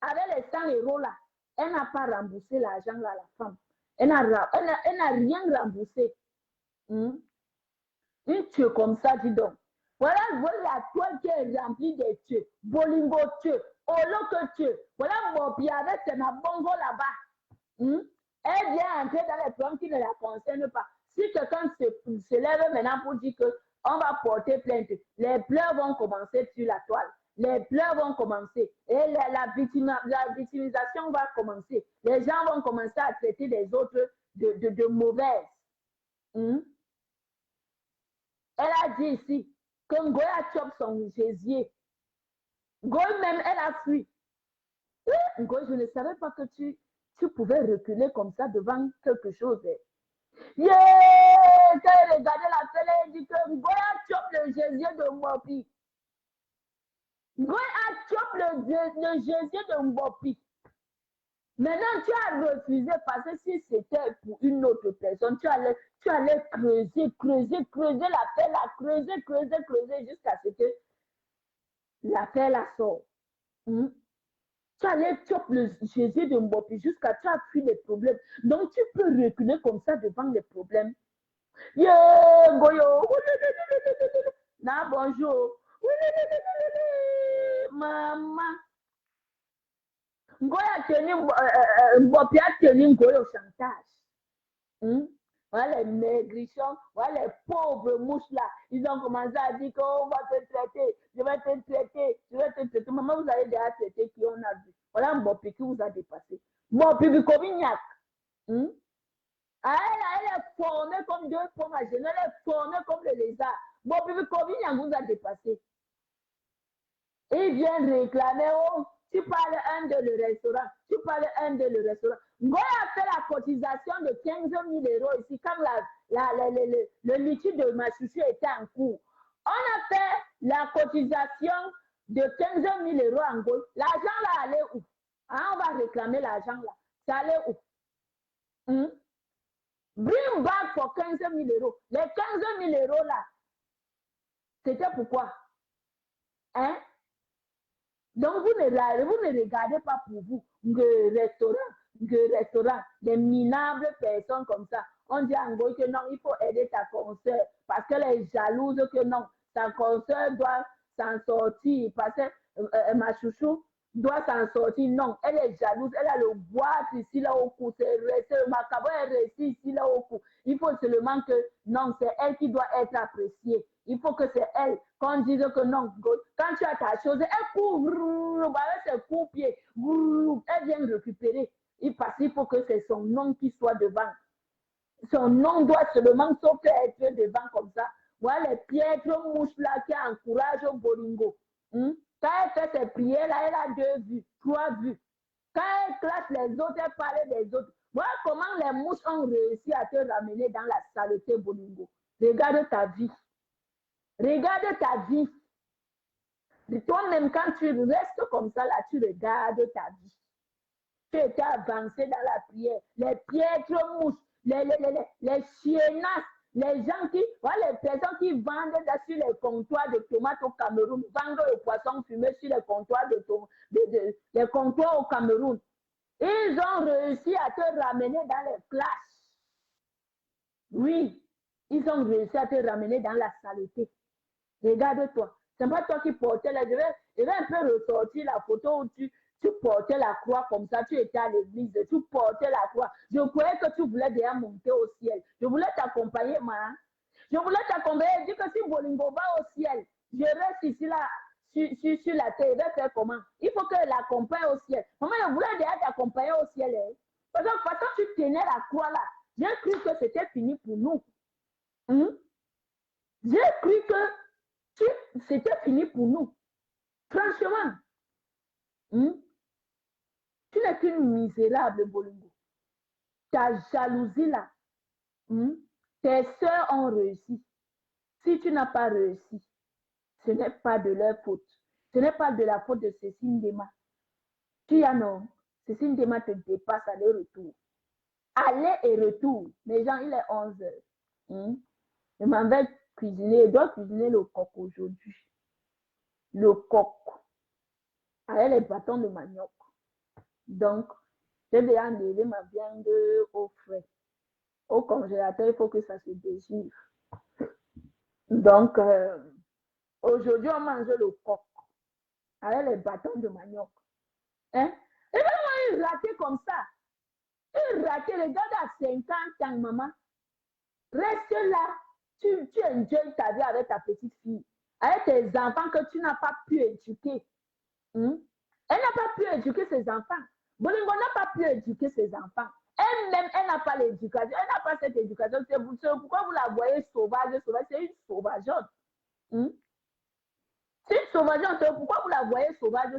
avec les 100 € là. Elle n'a pas remboursé l'argent là à la femme. Elle n'a rien remboursé. Une tueur comme ça, dis donc. Voilà la toile qui est remplie de tueurs. Bolingo tueux. Oloko tueux. Voilà Mobi avec ses bongo là-bas. Elle vient entrer dans les problèmes qui ne la concernent pas. Si quelqu'un se lève maintenant pour dire qu'on va porter plainte, les pleurs vont commencer sur la toile. Les pleurs vont commencer. Et la victimisation va commencer. Les gens vont commencer à traiter les autres de mauvaises. Elle a dit ici que Ngoya chope son gésier. Ngoya même, elle a fui. Ngoya, je ne savais pas que tu pouvais reculer comme ça devant quelque chose. Yeah! Quand elle regardait la télé, elle dit que Ngoya chope le gésier de Mbopi. Ngoya chope le gésier de Mbopi. Maintenant, tu as refusé parce que si c'était pour une autre personne, tu allais creuser l'affaire, creuser jusqu'à ce que l'affaire la sort. Tu allais choper le Jésus de Mbopi jusqu'à tu as fui les problèmes. Donc, tu peux reculer comme ça devant les problèmes. Yeah, Goyo. Na bonjour. Maman. Ngoya tenu, Bopia tenu Goyo chantage. Voilà les maigrichons, voilà les pauvres mouches là. Ils ont commencé à dire qu'on va te traiter, je vais te traiter, je vais te traiter. Maman, vous avez déjà traité qui on a vu. Voilà un Bopi qui vous a dépassé. Bopi Covignac. Elle est formée comme deux pommes à genoux, elle est formée comme le lézard. Bopi Covignac vous a dépassé. Et il vient réclamer, oh, tu parles un de le restaurant, tu parles un de le restaurant. Ngoya a fait la cotisation de 15 000 € ici, comme le litige de Machuchu était en cours. On a fait la cotisation de 15 000 € en Gaulle. L'argent là allait où? On va réclamer l'argent là. Ça allait où? Bring back pour 15 000 €. Les 15 000 € là, c'était pourquoi? Hein? Donc, vous ne regardez pas pour vous, restaurant, des minables personnes comme ça. On dit en gros que non, il faut aider ta consoeur parce qu'elle est jalouse que non, ta consoeur doit s'en sortir parce que ma chouchou doit s'en sortir. Non, elle est jalouse, elle a le boîte ici là au cou, c'est le macabre est resté ici là au cou. Il faut seulement que non, c'est elle qui doit être appréciée. Il faut que c'est elle, qu'on dise que non, quand tu as ta chose, elle couvre, avec ses coups pieds, elle vient récupérer. Parce qu'il faut que c'est son nom qui soit devant. Son nom doit seulement être devant comme ça. Voilà les piètres mouches là qui encouragent au bolingo. Quand elle fait ses prières là, elle a 2 vues, 3 vues. Quand elle classe les autres, elle parle des autres. Voilà comment les mouches ont réussi à te ramener dans la saleté bolingo. Regarde ta vie. Regarde ta vie. Toi-même, quand tu restes comme ça, là, tu regardes ta vie. Tu étais avancé dans la prière. Les piètres mouches, les chiennasses, les gens qui, voilà, les personnes qui vendent sur les comptoirs de tomates au Cameroun, vendent le poisson fumé sur les comptoirs, les comptoirs au Cameroun. Ils ont réussi à te ramener dans les classes. Oui, ils ont réussi à te ramener dans la saleté. Regarde-toi. C'est pas toi qui portais la. Je vais un peu ressortir la photo où tu portais la croix comme ça. Tu étais à l'église, tu portais la croix. Je croyais que tu voulais déjà monter au ciel. Je voulais t'accompagner, maman. Je voulais t'accompagner. Je dis que si Bolingo va au ciel, je reste ici là, sur la terre. Je vais faire comment? Il faut qu'elle l'accompagne au ciel. Maman, je voulais déjà t'accompagner au ciel. Hein? Parce que quand tu tenais la croix là, j'ai cru que c'était fini pour nous. J'ai cru que c'était fini pour nous. Franchement, tu n'es qu'une misérable, Bolingo. Ta jalousie là, tes soeurs ont réussi. Si tu n'as pas réussi, ce n'est pas de leur faute. Ce n'est pas de la faute de Cécile Dema. Tu as non. Cécile Dema te dépasse aller-retour. Aller et retour. Les gens, il est 11 heures. Je m'en vais cuisiner. Je dois cuisiner le coq aujourd'hui. Le coq. Avec les bâtons de manioc. Donc, j'ai déjà enlevé ma viande au frais. Au congélateur, il faut que ça se dégivre. Donc, aujourd'hui, on mange le coq avec les bâtons de manioc. Hein? Et vraiment, il raté comme ça. Il raté, regarde à 50 ans, maman. Reste là. Tu enjoy ta vie avec ta petite fille. Avec tes enfants que tu n'as pas pu éduquer. Elle n'a pas pu éduquer ses enfants. Bolingo n'a pas pu éduquer ses enfants. Elle-même, elle n'a pas l'éducation. Elle n'a pas cette éducation. C'est pourquoi vous la voyez sauvage. C'est une sauvageonne. C'est une sauvageonne. C'est pourquoi vous la voyez sauvage.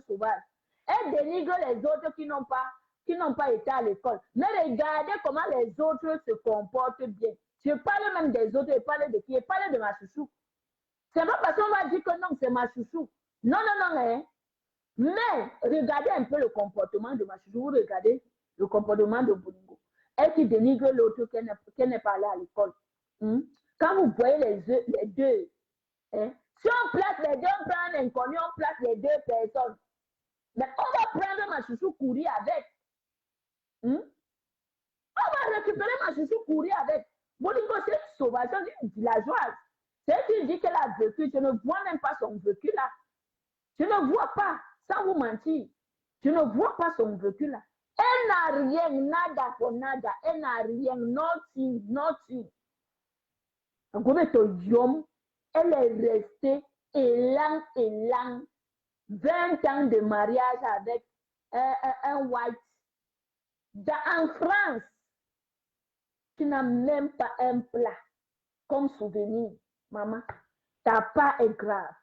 Elle dénigre les autres qui n'ont pas été à l'école. Mais regardez comment les autres se comportent bien. Je parle même des autres. Je parle de qui? Je parle de ma chouchou. C'est pas parce qu'on va dire que non, c'est ma chouchou. Non, hein. Mais regardez un peu le comportement de ma chouchou. Vous regardez le comportement de Bolingo. Elle qui dénigre l'autre qu'elle n'est pas allée à l'école. Quand vous voyez les deux, si on place les deux, on prend un inconnu, on place les deux personnes. Mais on va prendre ma chouchou courir avec. On va récupérer ma chouchou courir avec. Bolingo, c'est une sauvation d'une villageoise. C'est qui dit qu'elle a vécu. Je ne vois même pas son vécu là. Je ne vois pas, sans vous mentir. Je ne vois pas son vécu là. Elle n'a rien, nada pour nada. Elle n'a rien, nothing, nothing. Elle est restée élan. 20 ans de mariage avec un white. En France, tu n'as même pas un plat comme souvenir. Maman, ta part est grave.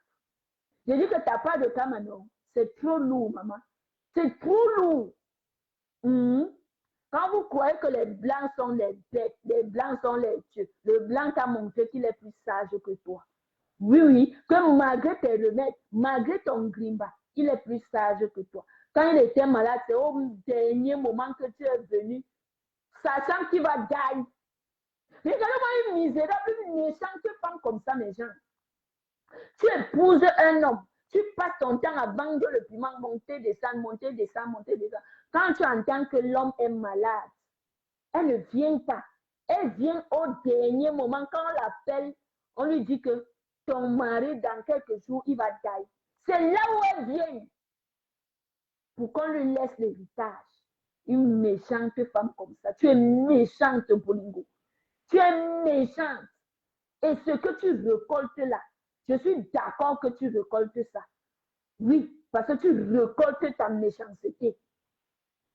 Je dis que ta part de Cameroun, c'est trop lourd, maman. C'est trop lourd. Quand vous croyez que les blancs sont les bêtes, les blancs sont les dieux, le blanc t'a montré qu'il est plus sage que toi. Oui, que malgré tes remèdes, malgré ton grimba, il est plus sage que toi. Quand il était malade, c'est au dernier moment que tu es venu, sachant qu'il va gagner. Regardez-moi une misérable, une méchante femme comme ça, mes gens. Tu épouses un homme, tu passes ton temps à vendre le piment, monter, descendre. Quand tu entends que l'homme est malade, elle ne vient pas. Elle vient au dernier moment. Quand on l'appelle, on lui dit que ton mari, dans quelques jours, il va gagner. C'est là où elle vient pour qu'on lui laisse l'héritage. Une méchante femme comme ça. Tu es méchante, Bolingo. Tu es méchante. Et ce que tu récoltes là, je suis d'accord que tu récoltes ça. Oui, parce que tu récoltes ta méchanceté.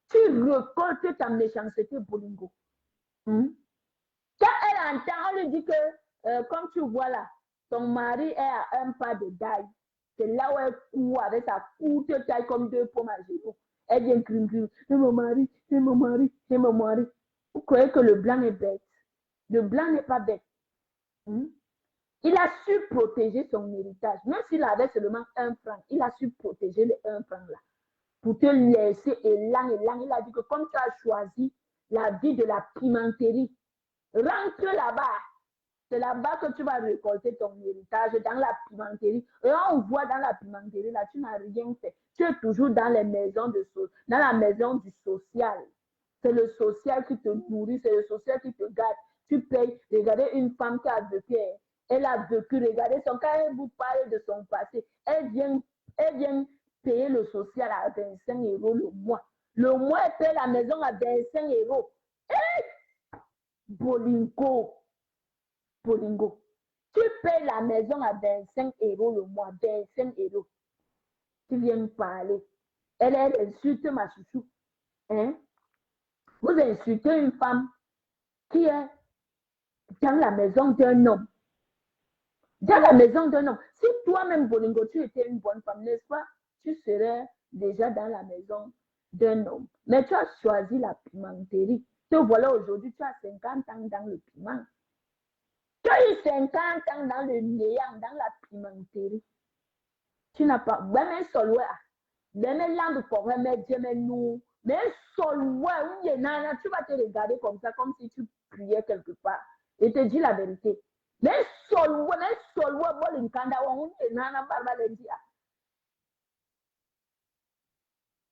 Tu récoltes ta méchanceté, Bolingo. Quand elle entend, on lui dit que, comme tu vois là, ton mari est à un pas de taille. C'est là où elle court avec sa courte taille comme 2 pommes à genoux. Elle vient crier, c'est mon mari, c'est mon mari, c'est mon mari. Vous croyez que le blanc est bête? Le blanc n'est pas bête. Il a su protéger son héritage. Même s'il avait seulement 1 franc, il a su protéger les 1 franc là. Pour te laisser élan. Il a dit que comme tu as choisi la vie de la pimenterie, rentre là-bas. C'est là-bas que tu vas récolter ton héritage dans la pimenterie. Et on voit dans la pimenterie, là, tu n'as rien fait. Tu es toujours dans les maisons dans la maison du social. C'est le social qui te nourrit, c'est le social qui te garde. Tu payes. Regardez une femme qui a vécu. Elle a vécu. Regardez son cas. Elle vous parle de son passé. Elle vient payer le social à 25 € le mois. Le mois, elle paye la maison à 25 €. Et Bolingo. Tu payes la maison à 25 € le mois, 25 €. Tu viens me parler. Elle insulte ma chouchou. Hein? Vous insultez une femme qui est dans la maison d'un homme. Dans la maison d'un homme. Si toi-même, Bolingo, tu étais une bonne femme, n'est-ce pas? Tu serais déjà dans la maison d'un homme. Mais tu as choisi la pimenterie. Te voilà aujourd'hui, tu as 50 ans dans le piment. Tu as eu 50 ans dans le néant, dans la pimenterie. Tu n'as pas. Mais solo, mais langue pour mais Dieu, mais nous. Mais solo, tu vas te regarder comme ça, comme si tu priais quelque part. Et te dis la vérité. Mais solo,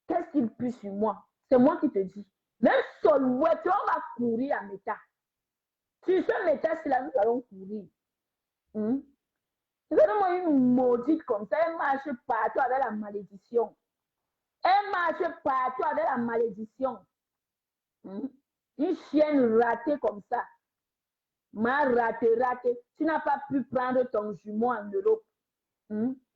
qu'est-ce qu'il pue sur moi? C'est moi qui te dis. Mais solo, tu vas courir à Méta. Sur ce Méta, c'est là nous allons courir. Regardez-moi une maudite comme ça, elle marche partout avec la malédiction. Elle marche partout avec la malédiction. Une chienne ratée comme ça. Raté. Tu n'as pas pu prendre ton jumeau en Europe.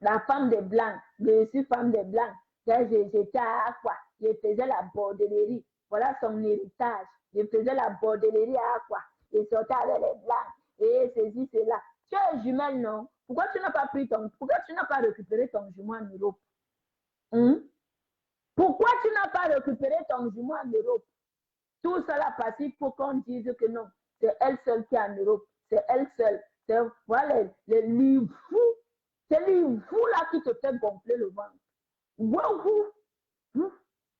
La femme des Blancs. Je suis femme des Blancs. J'étais à Aqua. Je faisais la bordellerie. Voilà son héritage. Je faisais la bordellerie à Aqua. Je sortais avec les Blancs. Et ceci, cela. Tu es jumelle, non? Pourquoi tu n'as pas récupéré ton jumeau en Europe? Pourquoi tu n'as pas récupéré ton jumeau en Europe? Tout cela parce qu'il faut qu'on dise que non, c'est elle seule qui est en Europe. C'est elle seule. Voilà les livres fous. C'est les fous là qui te fait gonfler le ventre.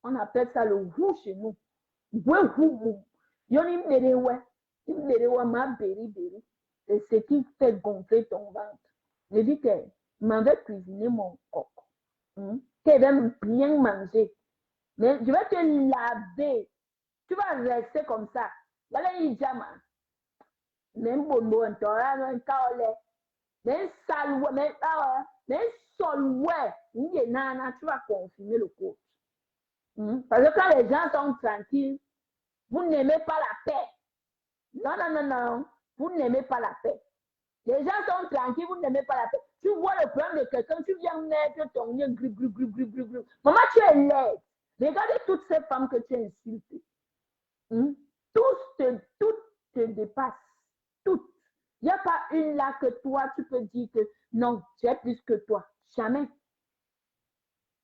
On appelle ça le wou chez nous. C'est ce qui fait gonfler ton ventre. Je dis que m'avait cuisiné mon coq. Tu vas bien manger. Mais je vais te laver. Tu vas rester comme ça. Voilà, il jama. Même bono en tora un kaole. Même salwa, même awa, même solwe. Nana, tu vas confirmer le coach. Parce que quand les gens sont tranquilles, vous n'aimez pas la paix. Non, non, non, non. Vous n'aimez pas la paix. Les gens sont tranquilles, vous n'aimez pas la paix. Tu vois le problème de quelqu'un, tu viens mettre ton nez, grip, grip, grip, grip, grip, grip. Maman, tu es laide. Regardez toutes ces femmes que tu as insultées. Toutes te dépassent. Toutes. Il n'y a pas une là que toi, tu peux dire que non, j'ai plus que toi. Jamais.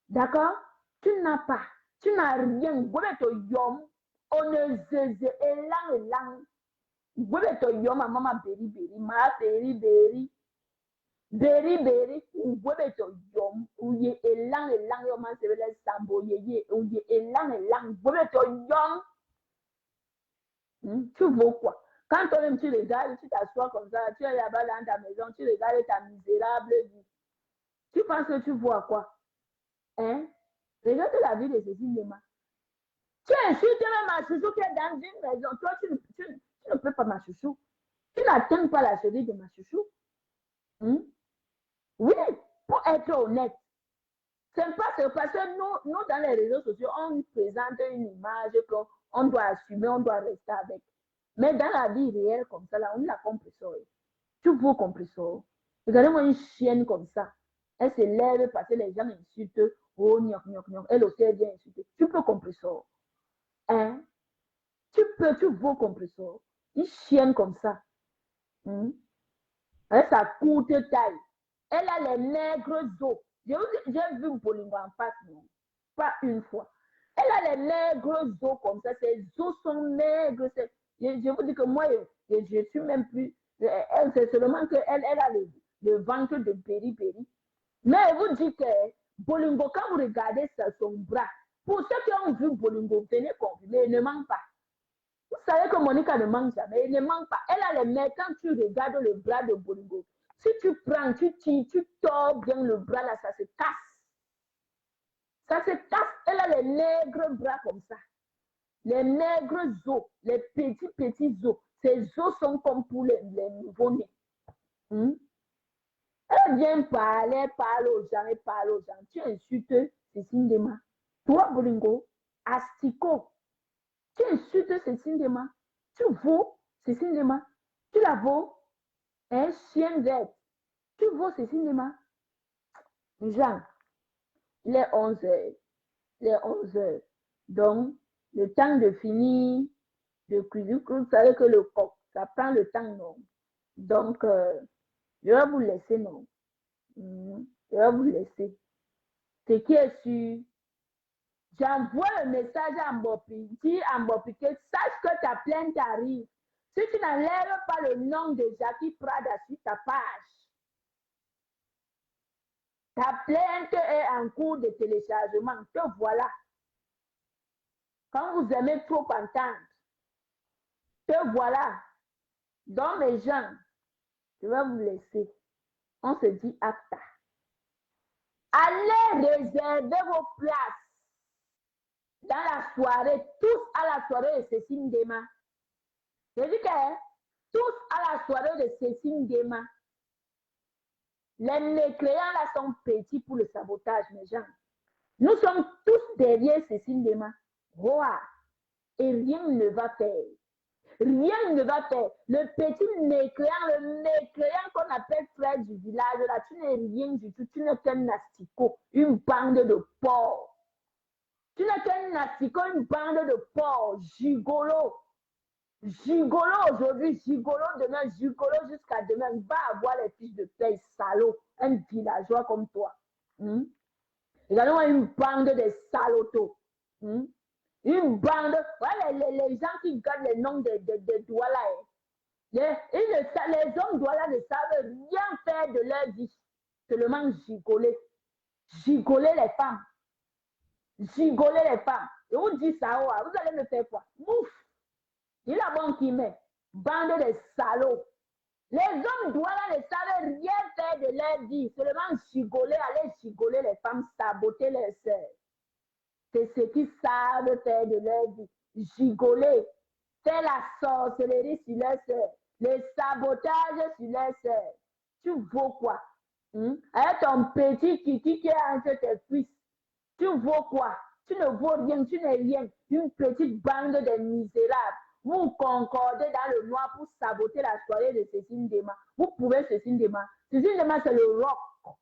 D'accord? Tu n'as pas. Tu n'as rien. On ne zeze elang. Gwebeto yoma mama beri beri. Ma beri beri. Beri beri. Gwebeto yom. Uye elang yoma sebele sambo yeye. Uye elang. Gwebeto yom. Tu vaux quoi? Quand toi-même tu regardes, tu t'assois comme ça, tu es là-bas dans ta maison, tu regardes ta misérable vie. Tu penses que tu vois quoi? Hein? Regarde la vie de Cécile Lema. Tu insultes même ma chouchou qui est dans une maison. Toi, tu ne peux pas ma chouchou. Tu n'atteins pas la chérie de ma chouchou. Oui, pour être honnête. C'est pas parce que nous, dans les réseaux sociaux, on présente une image qu'on doit assumer, on doit rester avec. Mais dans la vie réelle, comme ça, là, on l'a compris ça. Tu peux comprendre ça. Regardez-moi une chienne comme ça. Elle se lève parce que les gens insultent. Oh, gnoc, gnoc, gnoc. Elle aussi, elle vient insulter. Tu peux comprendre ça. Hein? Tu peux comprendre ça. Une chienne comme ça. Avec sa courte taille. Elle a les maigres os. J'ai vu Bolingo en face, non? Pas une fois. Elle a les maigres os comme ça. Ses os sont maigres. Je vous dis que moi, je suis même plus. C'est seulement qu'elle a le ventre de péri-péri. Mais elle vous dit que Bolingo, quand vous regardez son bras, pour ceux qui ont vu Bolingo, venez confirmer, il ne manque pas. Vous savez que Monica ne manque jamais, il ne manque pas. Elle a les mains, quand tu regardes le bras de Bolingo, si tu prends, tu tires, tu tords bien le bras là, ça se casse. Ça se casse. Elle a les maigres bras comme ça. Les maigres os, les petits os. Ces os sont comme pour les nouveaux-nés. Elle vient parler, parle aux gens. Tu insultes Cécile Lema. Toi, Bolingo, asticot. Tu insultes Cécile Lema. Tu vaux Cécile Lema. Tu la vaux. Un chien vert. Tu vaux Cécile Lema. Jean, il est 11 heures. Il est 11 heures. Donc, le temps de finir de cuisiner, vous savez que le coq, ça prend le temps, non? Donc, je vais vous laisser, non? Je vais vous laisser. Ce qui est sûr, j'envoie le message à Mbopi. Dis à Mbopi que sache que ta plainte arrive. Si tu n'enlèves pas le nom de Jackie Prada sur ta page, ta plainte est en cours de téléchargement. Te voilà. Quand vous aimez trop entendre, te voilà. Donc, mes gens, je vais vous laisser. On se dit acta. Allez réserver vos places dans la soirée, tous à la soirée de Cécile Lema. Je dis que tous à la soirée de Cécile Lema. Les mécréants là sont petits pour le sabotage, mes gens. Nous sommes tous derrière Cécile Lema. Roi. Et rien ne va faire. Rien ne va faire. Le petit mécréant qu'on appelle frère du village, là, tu n'es rien du tout. Tu n'es qu'un asticot, une bande de porcs. Tu n'es qu'un asticot, une bande de porcs. Gigolo. Gigolo aujourd'hui, gigolo demain, gigolo jusqu'à demain. Va avoir les fiches de paye, salaud. Un villageois comme toi. Regardez-moi une bande de salotos. Une bande, voilà les gens qui gardent les noms des Douala. Les hommes Douala ne savent rien faire de leur vie. Seulement gigoler. Gigoler les femmes. Gigoler les femmes. Et vous dites ça, vous allez me faire quoi? Mouf. Il a bon qui met. Bande de salauds. Les hommes Douala ne savent rien faire de leur vie. Seulement gigoler, aller gigoler les femmes, saboter les sœurs. C'est ce qu'ils savent faire de leur vie. Gigoler, faire la sorcellerie sur leurs sœurs. le sabotage sur les sœurs. Tu vaux quoi? Avec ton petit kiki qui est entre tes cuisses, tu vaux quoi? Tu ne vaux rien, tu n'es rien. Une petite bande de misérables. Vous concordez dans le noir pour saboter la soirée de Cécile Dema. Vous pouvez Cécile Dema. Cécile Dema, c'est le rock.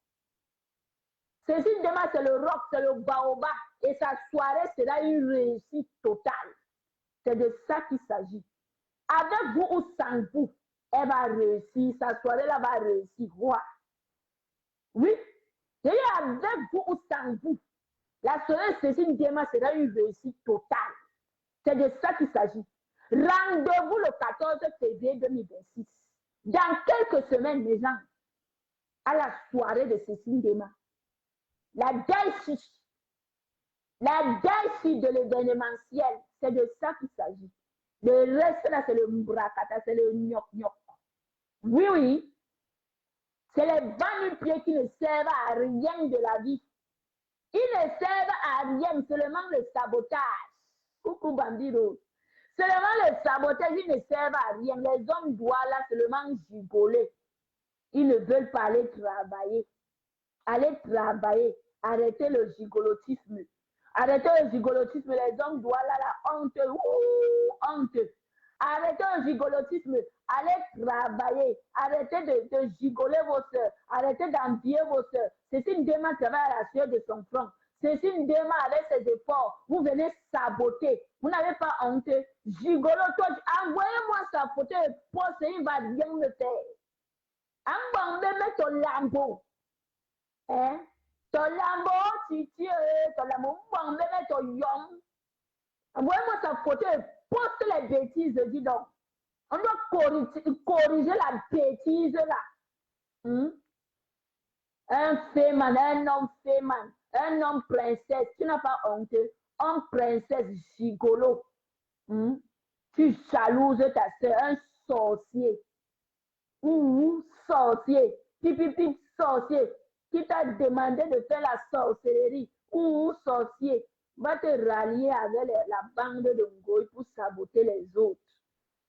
Cécile Dema, c'est le rock, c'est le baobab. Et sa soirée sera une réussite totale. C'est de ça qu'il s'agit. Avec vous ou sans vous, elle va réussir. Sa soirée là va réussir. Quoi? Oui. Et avec vous ou sans vous, la soirée Cécile Dema sera une réussite totale. C'est de ça qu'il s'agit. Rendez-vous le 14 février 2026. Dans quelques semaines, mes gens, à la soirée de Cécile Dema. La Daïchi de l'événementiel, c'est de ça qu'il s'agit. Le reste là, c'est le mbrakata, c'est le gnoc-gnoc. Oui, oui. C'est les vannes-pieds qui ne servent à rien de la vie. Ils ne servent à rien, seulement le sabotage. Coucou Bandiro. Seulement le sabotage, ils ne servent à rien. Les hommes doivent là seulement gigoler. Ils ne veulent pas aller travailler. Allez travailler. Arrêtez le gigolotisme. Arrêtez le gigolotisme. Les hommes doivent là la honte. Honte. Arrêtez le gigolotisme. Allez travailler. Arrêtez de gigoler vos soeurs. Arrêtez d'envier vos soeurs. Cécile Dema travaille à la sueur de son front. Cécile Dema avec ses efforts. Vous venez saboter. Vous n'avez pas honte. Gigolo, toi, envoyez-moi sa photo et poste, il va rien me faire. Envoyez-moi ton lambeau. Hein? Ton lambeau, titi, ton lambeau, envoyez-moi ton yom. Envoyez-moi sa photo et poste les bêtises, dis donc. On doit corriger la bêtise là. Un féman, un homme féman, un homme princesse. Tu n'as pas honte. Un princesse gigolo. Tu jalouses ta soeur, un sorcier. Sorcier. Pipi, sorcier. Qui t'a demandé de faire la sorcellerie. Sorcier. Va te rallier avec la bande de Ngoï pour saboter les autres.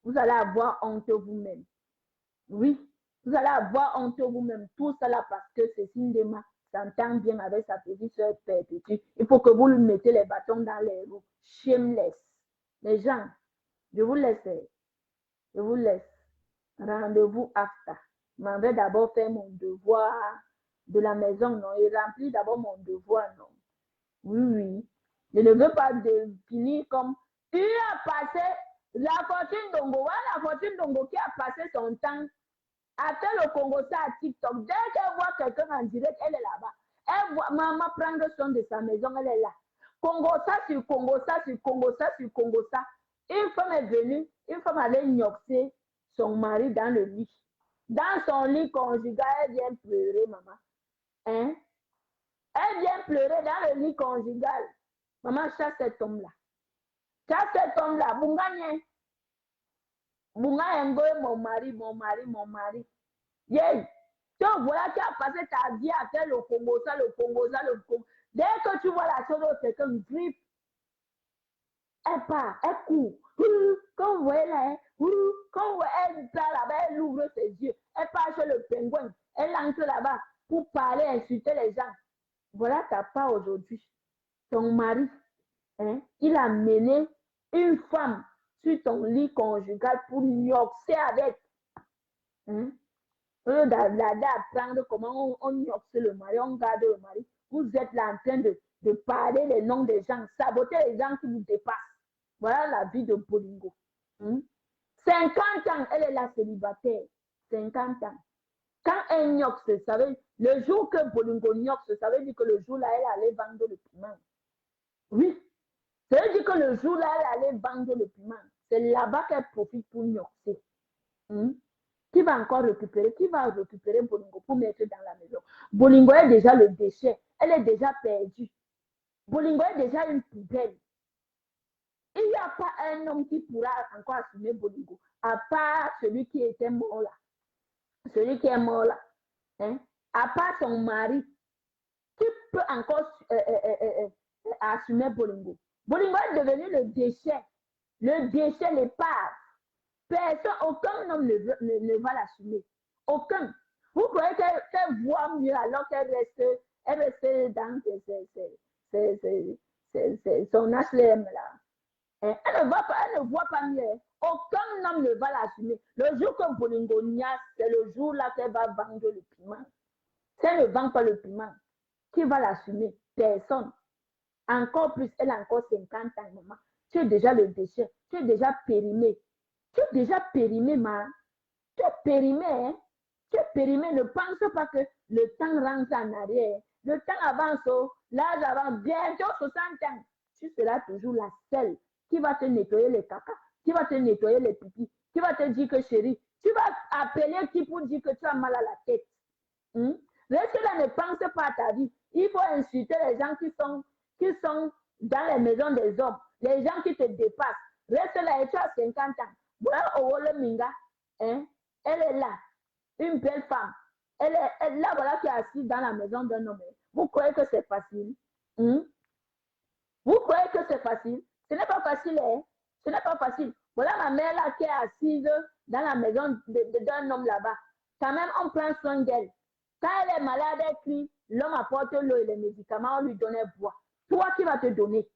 Vous allez avoir honte vous-même. Oui, vous allez avoir honte vous-même. Tout cela parce que Cécile Dema s'entend bien avec sa petite soeur Perpétue. Il faut que vous lui mettez les bâtons dans les roues. Shameless. Les gens, je vous laisse. Je vous laisse. Rendez-vous after. Je m'en vais d'abord faire mon devoir de la maison, non. Et remplir d'abord mon devoir, non. Oui, oui. Je ne veux pas finir comme... Il a passé la fortune d'Ongo. La fortune d'Ongo qui a passé son temps à faire le Congo ça à TikTok. Dès qu'elle voit quelqu'un en direct, elle est là-bas. Elle voit maman prendre son de sa maison, elle est là. Congo ça sur Congo ça sur Congo ça sur Congo ça. Une femme est venue, une femme allait gnoxer son mari dans le lit. Dans son lit conjugal, elle vient pleurer, maman. Hein? Elle vient pleurer dans le lit conjugal. Maman, chasse cet homme-là. Chasse cet homme-là. Bungagne. Bungagne, mon mari, mon mari, mon mari. Yeah. Donc voilà, tu as passé ta vie à faire le Congo, ça, le Congo, ça, le Congo. Dès que tu vois la chose, c'est qu'un grip. Elle part, elle court. Quand vous voyez là, quand vous voyez, elle part là-bas, elle ouvre ses yeux. Elle part chez le pingouin. Elle entre là-bas pour parler, insulter les gens. Voilà ta part aujourd'hui. Ton mari, il a mené une femme sur ton lit conjugal pour nioxer avec. D'apprendre comment on nioxe le mari, on garde le mari. Vous êtes là en train de parler les noms des gens, saboter les gens qui vous dépassent. Voilà la vie de Bolingo. 50 ans, elle est là célibataire. 50 ans. Quand elle nioxe, ça veut dire, le jour que Bolingo nioxe, ça veut dire que le jour là, elle allait vendre le piment. Oui. Ça veut dire que le jour là, elle allait vendre le piment. C'est là-bas qu'elle profite pour nioxer. Qui va encore récupérer? Qui va récupérer Bolingo pour mettre dans la maison? Bolingo est déjà le déchet. Elle est déjà perdue. Bolingo est déjà une poubelle. Il n'y a pas un homme qui pourra encore assumer Bolingo, à part celui qui était mort là. Celui qui est mort là. À part son mari, qui peut encore assumer Bolingo. Bolingo est devenu le déchet. Le déchet, l'épave. Personne, aucun homme ne va l'assumer. Aucun. Vous croyez qu'elle voit mieux alors qu'elle reste dans son HLM là. Elle ne voit pas mieux. Aucun homme ne va l'assumer. Le jour que Bolingonia, c'est le jour là qu'elle va vendre le piment. Si elle ne vend pas le piment, qui va l'assumer? Personne. Encore plus, elle a encore 50 ans, maman. Tu es déjà le déchet. Tu es déjà périmé. Tu es déjà périmé, ma. Tu es périmé, hein? Tu es périmé. Ne pense pas que le temps rentre en arrière. Le temps avance, l'âge avance. Bientôt 60 ans. Tu seras toujours la seule qui va te nettoyer les caca, qui va te nettoyer les pipis, qui va te dire que chérie, tu vas appeler qui pour dire que tu as mal à la tête. Reste là, ne pense pas à ta vie. Il faut insulter les gens qui sont dans les maisons des hommes, les gens qui te dépassent. Reste là et tu as 50 ans. Voilà Owole Minga, hein? Elle est là, une belle femme. Elle est là, voilà, qui est assise dans la maison d'un homme. Vous croyez que c'est facile? Vous croyez que c'est facile? Ce n'est pas facile, hein? Ce n'est pas facile. Voilà ma mère là qui est assise dans la maison d'un homme là-bas. Quand même, on prend soin d'elle. Quand elle est malade, elle crie, l'homme apporte l'eau et les médicaments, on lui donne bois. Toi, qui va te donner?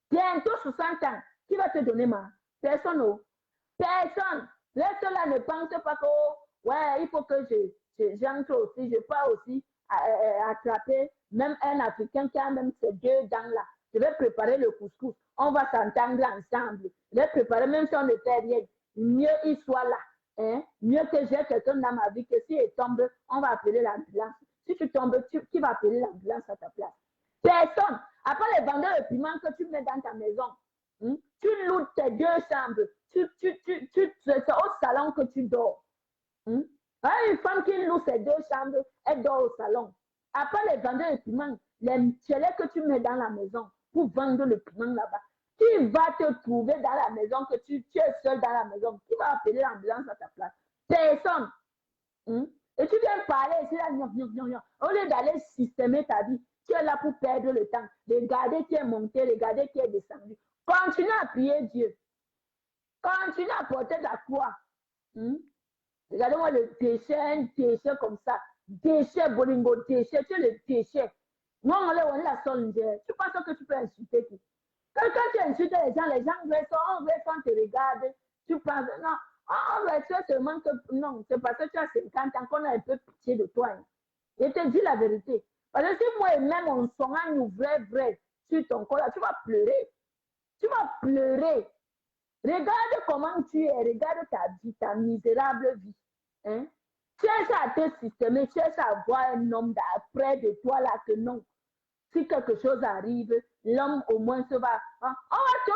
Bientôt 60 ans, qui va te donner, ma? Personne, oh. Personne. Reste là, ne pense pas que, ouais, il faut que j'entre aussi, je peux aussi attraper même un Africain qui a même ces deux dents-là. Je vais préparer le couscous. On va s'entendre ensemble. Je vais préparer, même si on ne fait rien. Mieux il soit là. Hein? Mieux que j'ai quelqu'un dans ma vie que si il tombe, on va appeler l'ambulance. Si tu tombes, qui va appeler l'ambulance à ta place? Personne. Après les vendeurs de piment que tu mets dans ta maison, tu loues tes deux chambres. C'est au salon que tu dors. Une femme qui loue ses deux chambres, elle dort au salon. Après les vendeurs de piment, les chelets que tu mets dans la maison pour vendre le piment là-bas, qui va te trouver dans la maison que tu es seul dans la maison? Qui va appeler l'ambulance à ta place? Personne. Et tu viens parler ici, là, au lieu d'aller systémer ta vie, tu es là pour perdre le temps. Regardez qui est monté, regardez qui est descendu. Continue à prier Dieu. Continue à porter la croix. Regardez-moi le déchet, un déchet comme ça. Déchet, Bolingo, déchet, tu es le déchet. Moi, on est la sonde. Tu penses que tu peux insulter qui? Quand tu insultes les gens on veut quand te regarde. Tu penses, non, on veut seulement que, non, c'est parce que tu as 50 ans qu'on a un peu pitié de toi. Je te dis la vérité. Parce que si moi et même on s'en nous vrai sur ton corps, là, tu vas pleurer. Tu vas pleurer. Regarde comment tu es, regarde ta vie, ta misérable vie. Hein? Cherche à te systémer, cherche à voir un homme près de toi là que non. Si quelque chose arrive, l'homme au moins se va. Hein? On va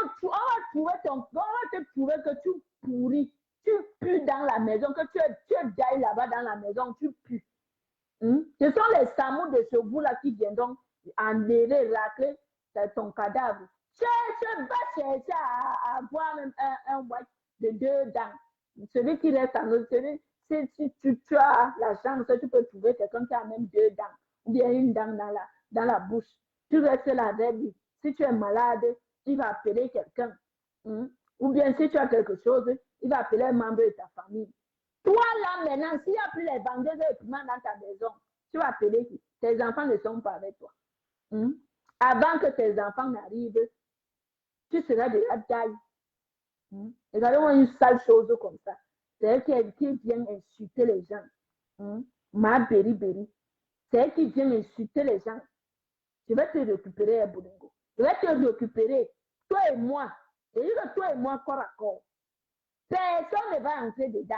te trouver que tu pourris, tu pues dans la maison, que tu es là-bas dans la maison, tu pues. Ce sont les samous de ce bout-là qui viendront enlever, racler ton cadavre. Va chercher à avoir même un white de deux dents. Celui qui reste en eux, si tu as la chance, tu peux trouver quelqu'un qui a même deux dents, ou bien une dent dans la bouche. Tu restes là avec lui. Si tu es malade, il va appeler quelqu'un. Ou bien si tu as quelque chose, il va appeler un membre de ta famille. Toi là maintenant, s'il n'y a plus les vendeuses de piment dans ta maison, tu vas appeler qui? Tes enfants ne sont pas avec toi. Avant que tes enfants n'arrivent, tu seras déjà taille. Regardez-moi une sale chose comme ça. C'est elle qui vient insulter les gens. Ma béri. C'est elle qui vient insulter les gens. Je vais te récupérer, Bolingo. Je vais te récupérer. Toi et moi. Je dis que toi et moi, corps à corps. Personne ne va entrer dedans.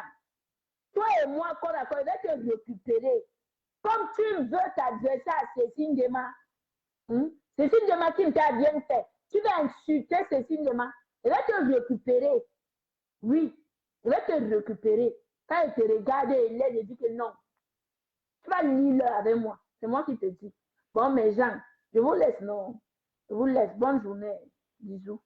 Toi et moi, corps à corps, je vais te récupérer. Comme tu veux t'adresser à Cécile Dema. Cécile Dema qui ne t'a rien fait. Tu vas insulter Cécile Dema. Je vais te récupérer. Oui, je vais te récupérer. Quand elle te regarde et elle dit que non. Tu vas lire avec moi. C'est moi qui te dis. Bon, mes gens, je vous laisse, non. Je vous laisse. Bonne journée. Bisous.